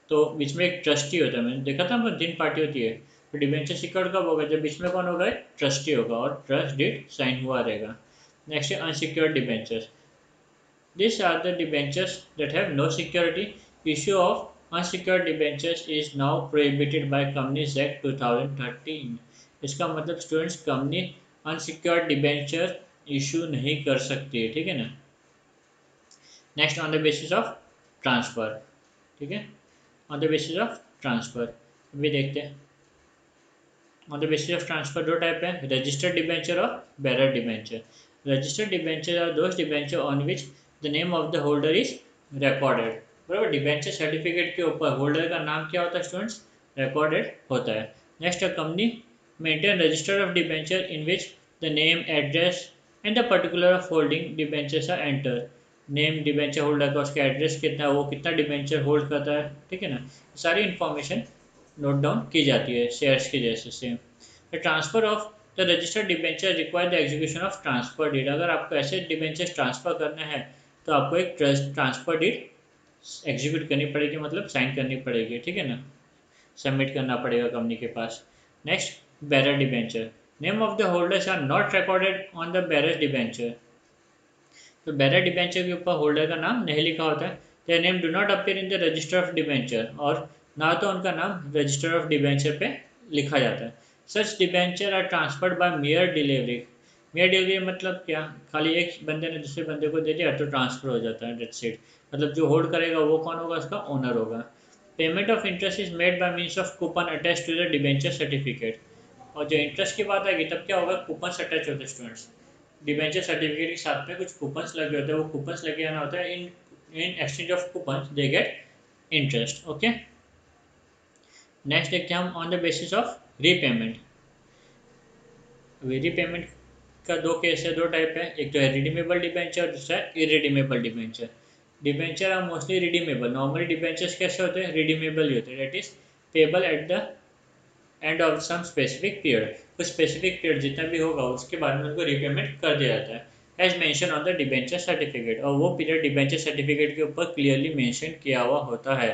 तो बीच में एक ट्रस्टी होता है, मैंने देखा था, तीन पार्टी होती है. तो डिबेंचर सिक्योर्ड कब होगा, जब बीच में कौन होगा, ट्रस्टी होगा और ट्रस्ट डीड साइन हुआ रहेगा. नेक्स्ट है unsecured debentures. These are the debentures that have no security. Issue of unsecured debentures is now prohibited by Companies Act 2013. इसका मतलब students company unsecured debenture issue नहीं कर सकती है. ठीक है ना. Next on the basis of transfer. ठीक है, on the basis of transfer भी देखते हैं. On the basis of transfer दो टाइप है, रजिस्टर्ड डिबेंचर और bearer debenture. Registered debenture are those debenture on which the name of the holder is recorded. बराबर, debenture certificate के ऊपर holder का नाम क्या होता है स्टूडेंट्स, रिकॉर्डेड होता है. नेक्स्ट है company maintain register of debenture in which the name, address and the particular of holding debentures are enter. Name debenture holder का, उसका एड्रेस कितना है, वो कितना डिबेंचर होल्ड करता है. ठीक है ना, सारी इन्फॉर्मेशन नोट डाउन की जाती है शेयर्स के जैसे same. The transfer of the registered debenture require the execution of transfer deed. अगर आपको ऐसे डिबेंचर ट्रांसफर करना है तो आपको एक ट्रांसफर डीड एग्जीक्यूट करनी पड़ेगी, मतलब साइन करनी पड़ेगी. ठीक है ना, सबमिट करना पड़ेगा कंपनी के पास. Next, bearer debenture. Name of the holders are not recorded on the bearer debenture. तो बेरर डिबेंचर के ऊपर होल्डर का नाम नहीं लिखा होता है. Their name do not appear in the register of debenture, और ना तो उनका नाम रजिस्टर ऑफ डिबेंचर पे लिखा जाता है. Such debenture are transferred by mere delivery. Mere delivery मतलब क्या, खाली एक बंदे ने दूसरे बंदे को दे दिया तो ट्रांसफर हो जाता है, दैट्स इट. मतलब जो होल्ड करेगा वो कौन होगा, उसका ओनर होगा. Payment of interest is made by means of coupon attach to the debenture certificate. और जो इंटरेस्ट की बात आएगी तब क्या होगा, कूपन अटैच होते हैं स्टूडेंट्स. डिबेंचर सर्टिफिकेट के साथ में कुछ कूपन्स लगे होते हैं, वो कूपन्स लेके आना होता है. In exchange of coupons they get interest. Okay, next देखते हैं हम on the basis of repayment. Repayment का दो केस है, दो टाइप है, एक तो है रिडीमेबल डिबेंचर और दूसरा है irredeemable debenture. Debenture are mostly redeemable. Normally debentures कैसे होते हैं, रिडीमेबल ही होते हैं, that is payable at the end of some specific period. कुछ स्पेसिफिक पीरियड जितना भी होगा उसके बाद में उनको रीपेमेंट कर दिया जाता है as mention on the debenture certificate, और वो पीरियड डिबेंचर सर्टिफिकेट के ऊपर क्लियरली मेंशन किया हुआ होता है.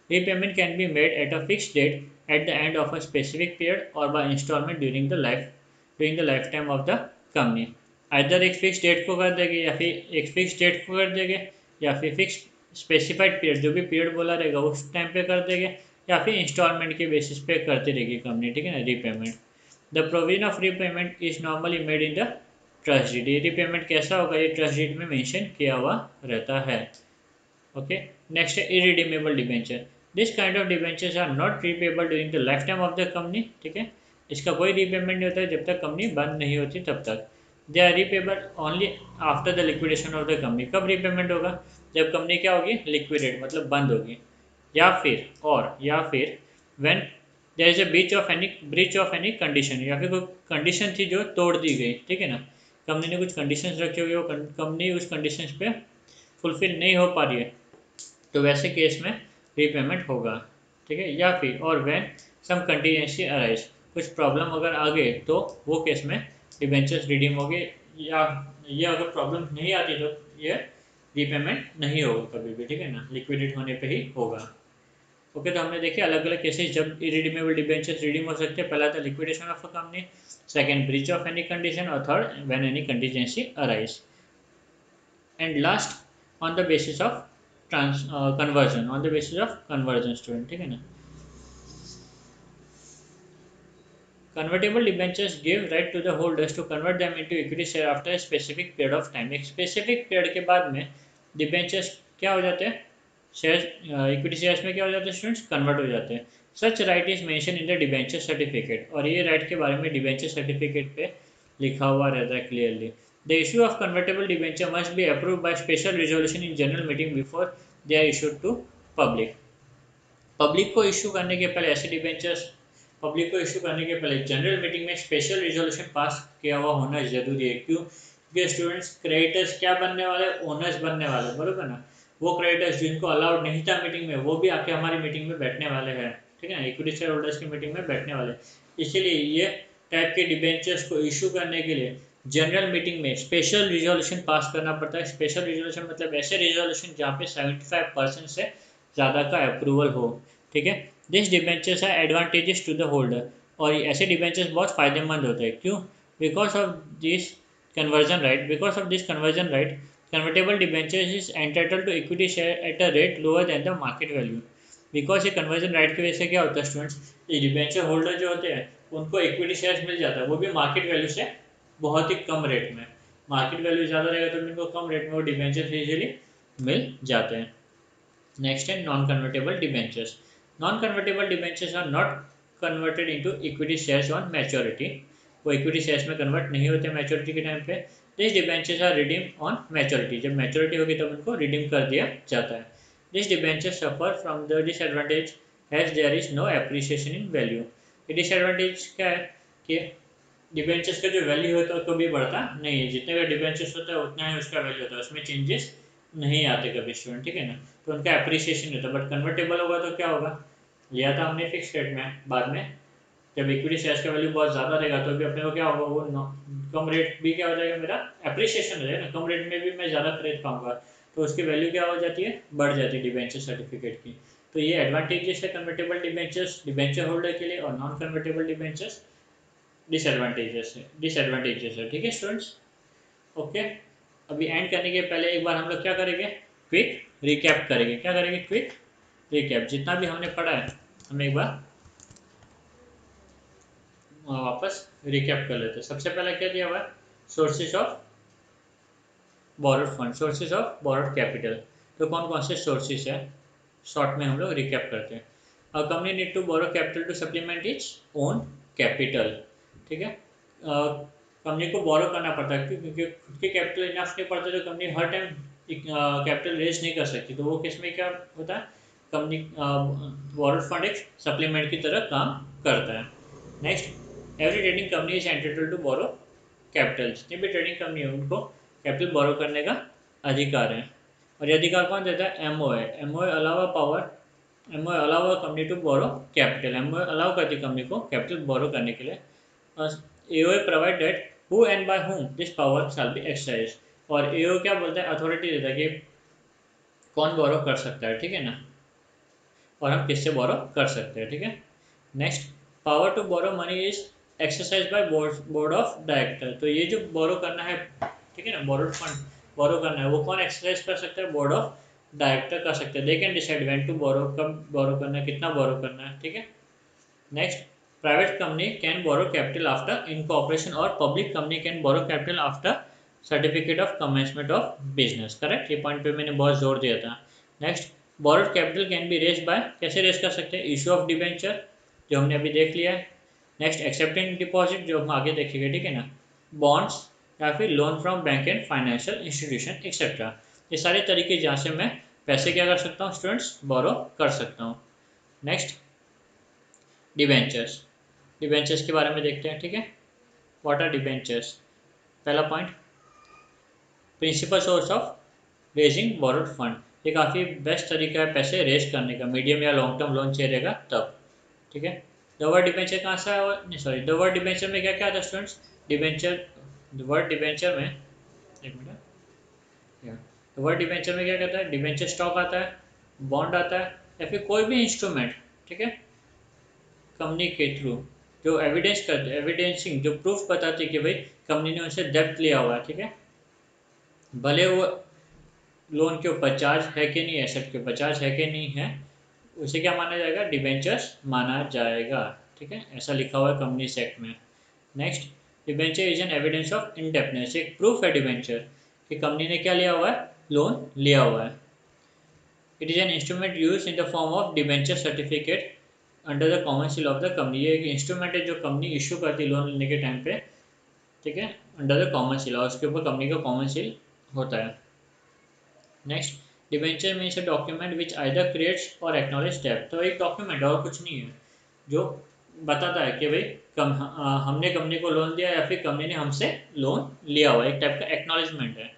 Repayment can be made at a fixed date at the end of a specific period और by instalment during the life time of the company. Either एक फिक्स डेट को कर देंगे या फिर एक फिक्स डेट को कर देंगे, या फिर फिक्स स्पेसिफाइड पीरियड, जो भी पीरियड बोला रहेगा उस टाइम पे कर देंगे, या फिर इंस्टॉलमेंट के बेसिस पे करती रहेगी कंपनी. ठीक है ना, repayment. The provision of repayment is normally made in the trust deed. ये रीपेमेंट कैसा होगा, ये ट्रस्ट डीड में मेंशन किया हुआ रहता है. ओके, नेक्स्ट है irredeemable debenture. This kind of debentures are not repayable during the life time of the company. ठीक है, इसका कोई रीपेमेंट नहीं होता है जब तक कंपनी बंद नहीं होती तब तक. They are repayable only after the liquidation of the company. कब रीपेमेंट होगा, जब कंपनी क्या होगी, लिक्विडेट मतलब बंद होगी, या फिर when there is a breach of any condition, या फिर कोई कंडीशन थी जो तोड़ दी गई. ठीक है ना, कंपनी ने कुछ कंडीशंस रखी हुई, वो कंपनी उस कंडीशंस पे फुलफिल नहीं हो पा रही है, तो वैसे केस में रीपेमेंट होगा. ठीक है, या फिर और व्हेन सम कंटीजेंसी अराइज, कुछ प्रॉब्लम अगर आ गए तो वो केस में डिबेंचर्स रिडीम होंगे, या ये अगर प्रॉब्लम नहीं आती तो ये रीपेमेंट नहीं होगा कभी भी. ठीक है ना, लिक्विडेट होने पे ही होगा. ओके, तो हमने देखे अलग अलग केसेस जब इरिडीमेबल डिबेंचर्स रिडीम हो सकते हैं. पहला था liquidation of a company, second breach of any condition, और third when any contingency arise. And last on the basis of conversion, on the basis of conversion student, ठीक है ना। Convertible debentures give right to the holders to convert them into equity share after a specific period of time. एक specific period के बाद में debentures क्या हो जाते हैं, शेयर इक्विटी शेयर्स में क्या हो जाते हैं स्टूडेंट्स, कन्वर्ट हो जाते हैं। सच right is mention in the debenture certificate, और ये राइट के बारे में डिबेंचर सर्टिफिकेट पे लिखा हुआ रहता है clearly. The issue of convertible debenture must be approved by special resolution in general meeting before they are issued to public. Public को इशू करने के पहले ऐसे डिबेंचर्स पब्लिक को इशू करने के पहले जनरल मीटिंग में स्पेशल रिजोल्यूशन पास किया हुआ होना जरूरी है। क्यों? क्योंकि स्टूडेंट्स क्रेडिटर्स क्या बनने वाले, ओनर्स बनने वाले, बरोबर ना। वो क्रेडिटर्स जिनको अलाउड नहीं था मीटिंग में, वो भी आके हमारी मीटिंग में बैठने वाले हैं, ठीक है ना, इक्विटी शेयर होल्डर्स की मीटिंग में बैठने वाले। इसीलिए ये टाइप के डिबेंचर्स को इशू करने के लिए जनरल मीटिंग में स्पेशल रिजोल्यूशन पास करना पड़ता है। स्पेशल रिजोल्यूशन मतलब ऐसे रिजोल्यूशन जहाँ पे 75% से ज़्यादा का अप्रूवल हो, ठीक है। This debentures are advantages to the holder, और ऐसे डिबेंचर्स बहुत फायदेमंद होते हैं। क्यों? Because of this conversion right, because of this conversion right convertible debentures is entitled to equity share at a rate lower than the market value. Because ये conversion right की वजह से क्या होता है स्टूडेंट्स, ये डिबेंचर होल्डर जो होते हैं उनको इक्विटी शेयर्स मिल जाता है, वो भी मार्केट वैल्यू से बहुत ही कम रेट में। मार्केट वैल्यू ज़्यादा रहेगा तो इनको कम रेट में वो डिबेंचर्स इजीली मिल जाते हैं। Next है non-convertible debentures. Non-convertible debentures are not converted into equity shares on maturity. वो equity shares में convert नहीं होते maturity के टाइम पे। These debentures are redeemed on maturity. जब maturity होगी तब उनको redeem कर दिया जाता है। These debentures suffer from the disadvantage as there is no appreciation in value. ये disadvantage क्या है कि डिबेंचर्स का जो वैल्यू होता है कभी बढ़ता नहीं है, जितने का डिबेंचर्स होता है उतना ही उसका वैल्यू होता है, उसमें चेंजेस नहीं आते कभी स्टूडेंट, ठीक है ना। तो उनका अप्रिसिएशन होता है। बट कन्वर्टेबल होगा तो क्या होगा, लिया था हमने फिक्स रेट में, बाद में जब इक्विटी शेयर्स का वैल्यू बहुत ज़्यादा रहेगा तो भी अपने को क्या होगा, वो कम रेट भी क्या हो जाएगा, मेरा अप्रिसिएशन हो जाएगा ना, कम रेट में भी मैं ज़्यादा खरीद पाऊंगा, तो उसकी वैल्यू क्या हो जाती है, बढ़ जाती है डिबेंचर सर्टिफिकेट की। तो ये एडवांटेजेस है कन्वर्टेबल डिबेंचर्स डिबेंचर होल्डर के लिए, और नॉन कन्वर्टेबल डिबेंचर्स डिसएडवांटेजेस है, ठीक है स्टूडेंट्स। ओके, अभी एंड करने के पहले एक बार हम लोग क्या करेंगे, क्विक रिकैप करेंगे। क्या करेंगे, क्विक रिकैप। जितना भी हमने पढ़ा है हम एक बार वापस रिकैप कर लेते हैं। सबसे पहले क्या दिया हुआ है, sources of borrowed fund, sources of borrowed capital. तो कौन कौन से सोर्सेज है, शॉर्ट में हम लोग रिकैप करते हैं। A company need to borrow capital to supplement its own capital, ठीक है। कंपनी को बोरो करना पड़ता है क्योंकि खुद के कैपिटल इनफ नहीं पड़ते, तो कंपनी हर टाइम कैपिटल रेज नहीं कर सकती। तो वो केस में क्या होता है, कंपनी बोरोड फंड एक सप्लीमेंट की तरह काम करता है। Next, every trading company is entitled to borrow capital. जितनी भी ट्रेडिंग कंपनी है उनको कैपिटल बोरो करने का अधिकार है। और ये अधिकार कौन देता है, एमओए। एमओए अलावा पावर, एमओए अलावा company to borrow capital, MOA allow करती कंपनी को कैपिटल बोरो करने के लिए। AOA provide that who and by whom this power shall be exercise. और एओ क्या बोलता है, अथॉरिटी देता है कि कौन बोरो कर सकता है, ठीक है ना, और हम किससे बोरो कर सकते हैं, ठीक है। Next, power to borrow money is exercise by board of director. तो ये जो बोरो करना है, ठीक है ना, बोरोड फंड बोरो करना है, वो कौन एक्सरसाइज कर सकता है, बोर्ड ऑफ डायरेक्टर कर सकते हैं। They can decide when to borrow, कब बोरो करना है, कितना बोरो करना है, ठीक है। Next, private company can borrow capital after incorporation, और public company can borrow capital after certificate of commencement of business. Correct, ये पॉइंट पे मैंने बहुत जोर दिया था। Next, borrowed capital can be raise by, कैसे रेज कर सकते हैं, इशू ऑफ डिबेंचर, जो हमने अभी देख लिया है। नेक्स्ट, एक्सेप्टिंग डिपॉजिट, जो हम आगे देखेंगे, ठीक है ना, बॉन्ड्स, या फिर loan from bank and financial institution etcetera. ये सारे तरीके जहाँ से मैं पैसे क्या कर सकता हूँ स्टूडेंट्स, बोरो कर सकता हूँ। नेक्स्ट, डिबेंचर्स, डिबेंचर्स के बारे में देखते हैं, ठीक है। What are debentures. पहला point, principal source of raising borrowed fund. ये काफ़ी बेस्ट तरीका है पैसे रेज करने का, मीडियम या लॉन्ग टर्म लोन चाहिए रहेगा तब, ठीक है। द वर्ड डिबेंचर कहाँ से आया, नहीं सॉरी, द वर्ड डिबेंचर में क्या क्या आता है students, debenture, the word debenture में, एक मिनट, द वर्ड डिबेंचर में क्या कहता है, डिबेंचर स्टॉक आता है, बॉन्ड आता है, या फिर कोई भी इंस्ट्रूमेंट, ठीक है, कंपनी के थ्रू जो एविडेंस करते, एविडेंसिंग, जो प्रूफ बताती है कि भाई कंपनी ने उनसे डेब्ट लिया हुआ है, ठीक है, भले वो लोन के ऊपर चार्ज है कि नहीं, एसेट के ऊपर चार्ज है कि नहीं है, उसे क्या माना जाएगा, डिबेंचर्स माना जाएगा। ठीक है, ऐसा लिखा हुआ है कंपनीज एक्ट में। Next, debenture is an evidence of indebtedness, एक प्रूफ है डिबेंचर कि कंपनी ने क्या लिया हुआ है, लोन लिया हुआ है। It is an instrument use in the form of debenture certificate under the common seal of the company, ये एक इंस्ट्रूमेंट है जो कंपनी इशू करती है लोन लेने के टाइम पे। ठीक है, अंडर द कॉमन सील, और उसके ऊपर कंपनी का कॉमन सील होता है। Next, debenture means a document which either creates और एक्नॉलेज डेब्ट, तो एक डॉक्यूमेंट और कुछ नहीं है जो बताता है कि भाई हमने कंपनी को लोन दिया या फिर कंपनी ने हमसे लोन लिया हुआ, एक टाइप का एक्नॉलेजमेंट है।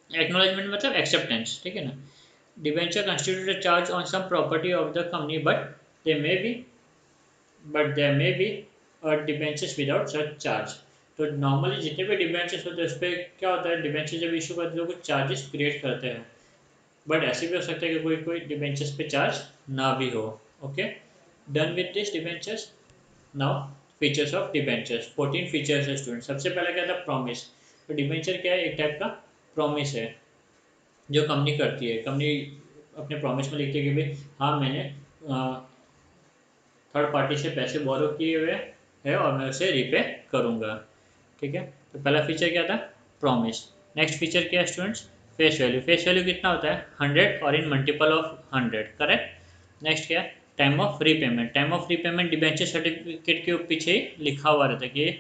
एक्नॉलेजमेंट मतलब एक्सेप्टेंस, ठीक है ना। Debenture constitute a charge on some property of the company they may be there may be debentures without such charge. तो नॉर्मली जितने भी डिबेंचर्स होते हैं उस पर क्या होता है, डिबेंचर जब इशू करते हैं तो कुछ चार्जेस क्रिएट करते हैं, बट ऐसे भी हो सकता है कि कोई कोई डिबेंचर्स पे चार्ज ना भी हो। Okay, done with this debentures. Now features of debentures, 14 features है स्टूडेंट। सबसे पहला क्या था, प्रॉमिस। तो डिबेंचर क्या है, एक टाइप का प्रॉमिस है जो कंपनी करती है। कंपनी अपने प्रॉमिस में लिखती है कि भाई हाँ मैंने थर्ड पार्टी से पैसे बोरो किए हुए है और मैं उसे रिपे करूँगा। ठीक है, तो पहला फीचर क्या था, प्रॉमिस। नेक्स्ट फीचर क्या है students, face value. Face value कितना होता है, 100 और इन मल्टीपल ऑफ 100, करेक्ट। नेक्स्ट क्या है, time of repayment. Time of repayment debenture certificate के पीछे ही लिखा हुआ रहता है कि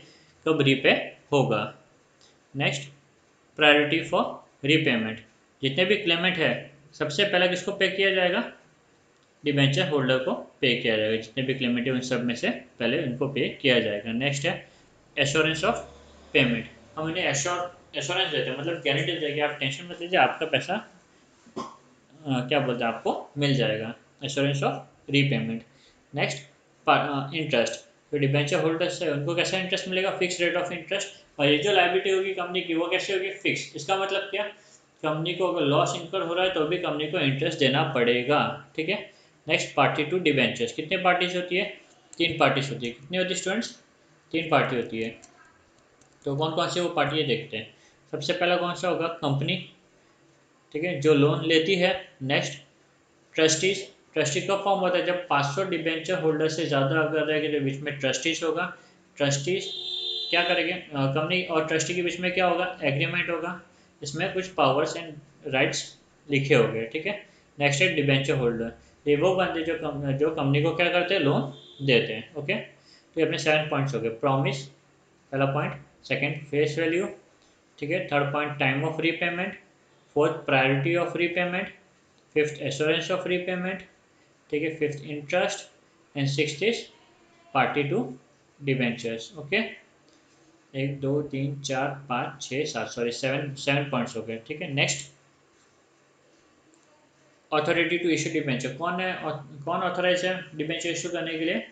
कब रीपे होगा। Next, priority for repayment. जितने भी क्लेमेंट है सबसे पहले किसको पे किया जाएगा, डिबेंचर होल्डर को पे किया जाएगा। जितने भी क्लेमेंट है उन सब में से पहले उनको पे किया जाएगा। नेक्स्ट है एश्योरेंस ऑफ पेमेंट। हम उन्हें एश्योरेंस देते हैं, मतलब गारंटी देते हैं कि आप टेंशन मत लीजिए, आपका पैसा क्या बोलते हैं आपको मिल जाएगा। Assurance of repayment. Next, interest. तो डिबेंचर होल्डर्स है उनको कैसा इंटरेस्ट मिलेगा, फिक्स रेट ऑफ इंटरेस्ट। और ये जो लायबिलिटी होगी कंपनी की वो कैसे होगी, फिक्स। इसका मतलब क्या, कंपनी को अगर लॉस इनकर हो रहा है तो भी कंपनी को इंटरेस्ट देना पड़ेगा। ठीक है। Next, party to debentures. कितने पार्टीज होती है, 3 पार्टीज होती है। कितनी होती है स्टूडेंट्स, 3 पार्टी होती है। तो कौन कौन से वो पार्टी है देखते हैं। सबसे पहला कौन सा होगा, कंपनी, ठीक है, जो लोन लेती है। Next, trustees. ट्रस्टी कब फॉर्म होता है, जब 500 डिबेंचर होल्डर से ज़्यादा अगर रहेंगे तो बीच में ट्रस्टीज होगा। ट्रस्टीज क्या करेंगे, कंपनी और ट्रस्टी के बीच में क्या होगा, एग्रीमेंट होगा। इसमें कुछ पावर्स एंड राइट्स लिखे होंगे। ठीक है। नेक्स्ट है डिबेंचर होल्डर। ये वो बंदे जो कंपनी को क्या करते हैं, लोन देते हैं। ओके, तो ये अपने 7 पॉइंट्स हो गए। प्रॉमिस पहला पॉइंट, सेकंड फेस वैल्यू, ठीक है, third point time of repayment, fourth priority of repayment, fifth assurance of repayment, ठीक है, fifth interest, and sixth is party to debentures. Okay, 1 2 3 4 5 6 7, sorry 7 points हो गए। ठीक है। Next, authority to issue debenture. कौन authorise है डिबेंचर इशू करने के लिए,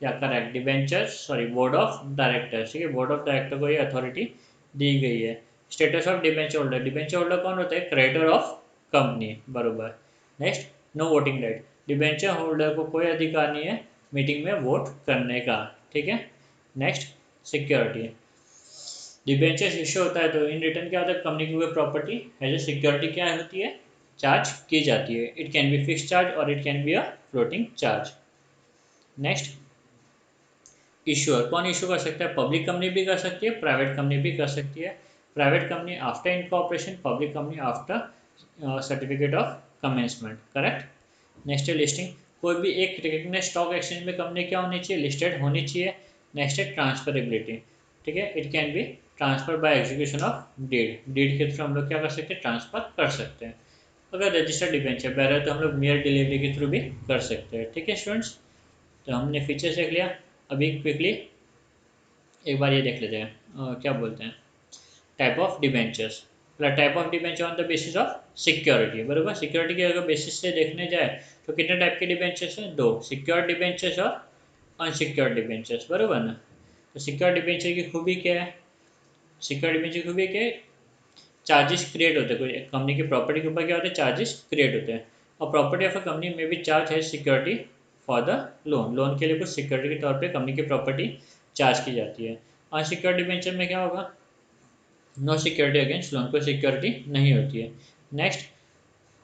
या correct, debenture sorry board of directors. ठीक है, बोर्ड ऑफ डायरेक्टर को ये अथॉरिटी दी गई है। Status of debenture holder. Debenture holder कौन होता है, क्रेडिटर ऑफ कंपनी, बरोबर। Next, no voting right. Debenture holder को कोई अधिकार नहीं है मीटिंग में वोट करने का। ठीक है। Next, security. डिबेंचर इशू होता है तो इन रिटर्न क्या होता है, कंपनी की कोई प्रॉपर्टी एज ए सिक्योरिटी क्या होती है, चार्ज की जाती है। It can be fix charge और it can be a floating charge. Next, issuer. कौन इशू कर सकता है, पब्लिक कंपनी भी कर सकती है, प्राइवेट कंपनी भी कर सकती है। Private company after incorporation, public company after certificate of commencement, correct. Next है लिस्टिंग। कोई भी एक रिकग्नाइज्ड स्टॉक एक्सचेंज में कंपनी क्या होनी चाहिए, लिस्टेड होनी चाहिए। नेक्स्ट है ट्रांसफरेबिलिटी। ठीक है, it can be transfer by execution of deed. Deed के थ्रू हम लोग क्या कर सकते हैं, ट्रांसफर कर सकते हैं। अगर रजिस्टर्ड डिबेंचर बैर तो हम लोग मेयर डिलीवरी के थ्रू भी कर सकते हैं। ठीक है स्टूडेंट्स, तो हमने फीचर्स देख लिया। अभी क्विकली एक बार ये देख लेते हैं, क्या बोलते हैं, type of debentures. Type of debenture on the basis of security, बराबर। सिक्योरिटी के अगर बेसिस से देखने जाए तो कितने टाइप के डिबेंचर्स हैं, 2, सिक्योर डिबेंचर्स और अनसिक्योर डिबेंचर्स, बराबर ना। तो सिक्योर डिबेंचर की खूबी क्या है, सिक्योर डिबेंचर की खूबी क्या है, चार्जेस क्रिएट होते हैं। कोई कंपनी की प्रॉपर्टी के ऊपर क्या होते हैं, चार्जेस क्रिएट होते हैं। और प्रॉपर्टी ऑफ अ कंपनी में भी चार्ज है security for the loan. Loan के लिए कुछ सिक्योरिटी के तौर पे कंपनी की प्रॉपर्टी चार्ज की जाती है। अनसिक्योर्ड डिबेंचर में क्या होगा, नो सिक्योरिटी अगेंस्ट लोन, कोई सिक्योरिटी नहीं होती है। नेक्स्ट,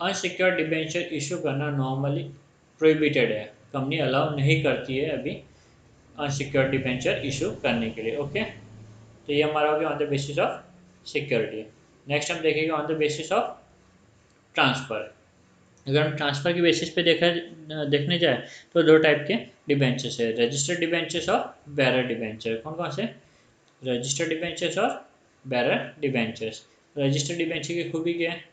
अनसिक्योर्ड डिबेंचर इशू करना नॉर्मली प्रोहिबिटेड है, कंपनी अलाउ नहीं करती है अभी अनसिक्योर्ड डिबेंचर इशू करने के लिए। ओके, तो ये हमारा हो गया on the basis of security. Next हम देखेंगे on the basis of transfer. अगर हम ट्रांसफ़र की बेसिस पे देखने जाए तो दो टाइप के डिबेंचर्स है, रजिस्टर्ड डिबेंचर्स और बेरर डिबेंचर। कौन कौन से? रजिस्टर्ड डिबेंचर्स और बेरर डिबेंचर्स। रजिस्टर्ड डिबेंचर की खूबी क्या है?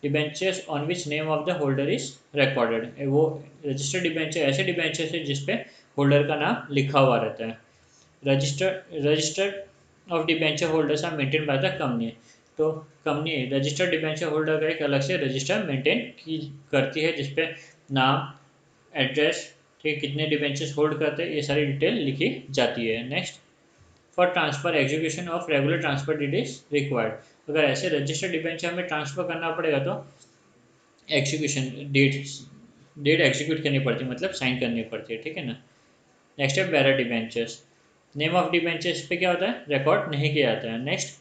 Debentures on which name of the holder is recorded. वो रजिस्टर्ड डिबेंचर ऐसे डिबेंचर्स है जिसपे होल्डर का नाम लिखा हुआ रहता है। Registered of debenture holders are maintain by the company. तो कंपनी रजिस्टर्ड डिबेंचर होल्डर का एक अलग से रजिस्टर मेंटेन की करती है जिसपे नाम, एड्रेस, ठीक, कितने डिबेंचर्स होल्ड करते हैं, ये सारी डिटेल लिखी जाती है। Next, for transfer execution of regular transfer date is required. अगर ऐसे रजिस्टर्ड डिबेंचर हमें ट्रांसफर करना पड़ेगा तो एग्जीक्यूशन डेट एग्जीक्यूट करनी पड़ती है, मतलब साइन करनी पड़ती है, ठीक है ना। नेक्स्ट है bearer debentures. Name of debentures पे क्या होता है? रिकॉर्ड नहीं किया जाता है। नेक्स्ट,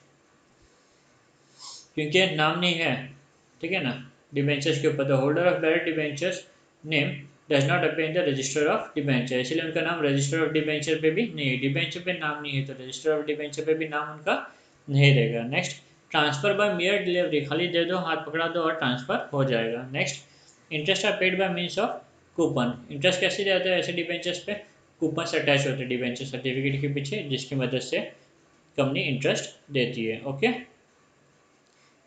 क्योंकि नाम नहीं है, ठीक है ना, डिबेंचर्स के ऊपर, the holder of bearer debentures name does not appear in the register of debenture, इसलिए उनका नाम रजिस्टर ऑफ डिबेंचर पे भी नहीं है। डिबेंचर पे नाम नहीं है तो रजिस्टर ऑफ डिबेंचर पे भी नाम उनका नहीं रहेगा। नेक्स्ट, ट्रांसफर बाय मियर डिलीवरी, खाली दे दो, हाथ पकड़ा दो और ट्रांसफर हो जाएगा। Next, interest are paid by means of coupon. Interest कैसे जाता है ऐसे डिबेंचर्स पे? कूपन अटैच होते हैं डिबेंचर सर्टिफिकेट के पीछे, जिसकी मदद से कंपनी इंटरेस्ट देती है। Okay,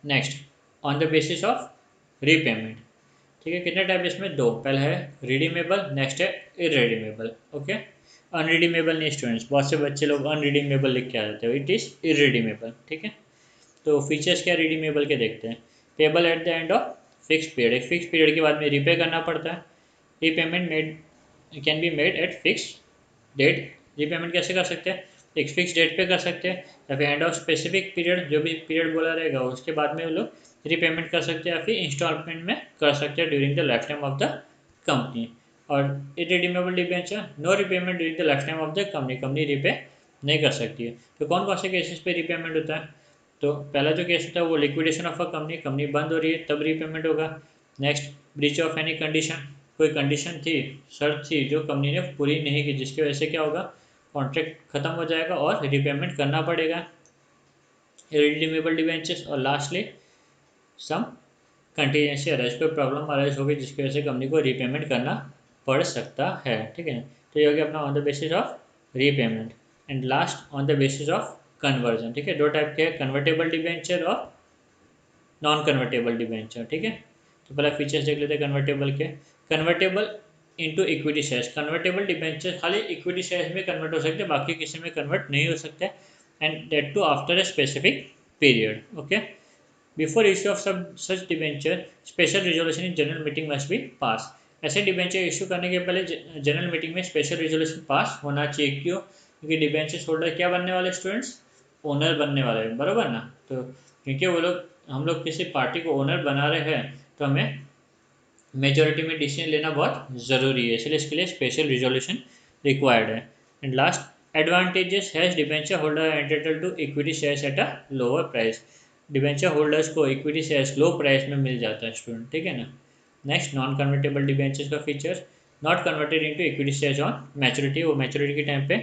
next, on the basis of repayment. ठीक है, कितने टाइप इसमें? दो। पहला है रिडीमेबल, नेक्स्ट है इरेडीमेबल। ओके, अनरिडीमेबल नहीं स्टूडेंट्स, बहुत से बच्चे लोग अनरिडीमेबल लिख के आ जाते हो, इट इज़ इरेडीमेबल। ठीक है, तो फीचर्स क्या रिडीमेबल के देखते हैं। Payable at the end of fix period, एक फिक्स पीरियड के बाद में रीपे करना पड़ता है। Repayment made can be made at fix date. Repayment कैसे कर सकते हैं? एक फिक्स डेट पे कर सकते हैं, या फिर एंड ऑफ स्पेसिफिक पीरियड, जो भी पीरियड बोला रहेगा उसके बाद में वो लोग रीपेमेंट कर सकते हैं, या फिर इंस्टॉलमेंट में कर सकते हैं during the life time of the company. और irredeemable debenture, no repayment during the life time of the company, company repay नहीं कर सकती है। तो कौन कौन से केसेस पे रीपेमेंट होता है? तो पहला जो केस होता है वो liquidation of a company, company बंद हो रही है तब रीपेमेंट होगा। Next, breach of any condition, कोई कंडीशन थी, शर्त थी जो कंपनी ने पूरी नहीं की, जिसकी वजह से क्या होगा, कॉन्ट्रैक्ट खत्म हो जाएगा और रीपेमेंट करना पड़ेगा। इरेडीमेबल डिबेंचर्स, और लास्टली सम कंटीजेंसी अराइज, कोई प्रॉब्लम अराइज होगी जिसकी वजह से कंपनी को रीपेमेंट करना पड़ सकता है। ठीक है, तो ये हो गया अपना on the basis of repayment. And last, on the basis of conversion. ठीक है, दो टाइप के, कन्वर्टेबल डिबेंचर और नॉन कन्वर्टेबल डिबेंचर। ठीक है, तो पहला फीचर्स देख लेते हैं कन्वर्टेबल के। Convertible into equity shares, convertible debenture खाली इक्विटी शेयर्स में कन्वर्ट हो सकते हैं, बाकी किसी में कन्वर्ट नहीं हो सकते, and that too after a specific period. Okay, before issue of सब such debenture special resolution in general meeting must be pass. ऐसे डिबेंचर इशू करने के पहले जनरल मीटिंग में स्पेशल रिजोल्यूशन पास होना चाहिए। क्यों? क्योंकि डिबेंचर होल्डर क्या बनने वाले स्टूडेंट्स? ओनर बनने वाले हैं, बरोबर ना। तो क्योंकि वो लोग, हम लोग किसी पार्टी को ओनर बना रहे हैं तो हमें मेजोरिटी में डिसीजन लेना बहुत ज़रूरी है, इसलिए इसके लिए स्पेशल रिजोल्यूशन रिक्वायर्ड है। And last, advantages has debenture holder entitled to equity shares at a lower price. Debenture holders को इक्विटी शेयर्स लो प्राइस में मिल जाता है स्टूडेंट, ठीक है ना। नेक्स्ट, नॉन कन्वर्टेबल डिबेंचर्स का feature, not converted into equity shares on maturity, वो मैच्योरिटी के टाइम पे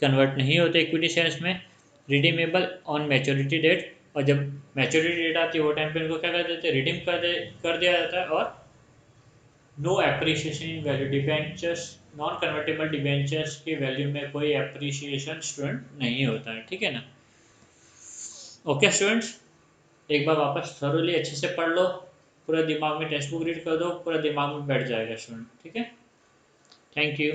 कन्वर्ट नहीं होते इक्विटी शेयर्स में। रिडीमेबल ऑन मैच्योरिटी डेट, और जब मैच्योरिटी डेट आती है वो टाइम पे उनको क्या कर देते हैं, रिडीम कर दिया जाता है। और no appreciation in value, debentures, non convertible debentures की वैल्यू में कोई एप्रिसिएशन स्टूडेंट नहीं होता है, ठीक है ना। ओके स्टूडेंट्स, एक बार वापस थोरोली अच्छे से पढ़ लो, पूरा दिमाग में टेक्स्ट बुक रीड कर दो, पूरा दिमाग में बैठ जाएगा स्टूडेंट, ठीक है। Thank you.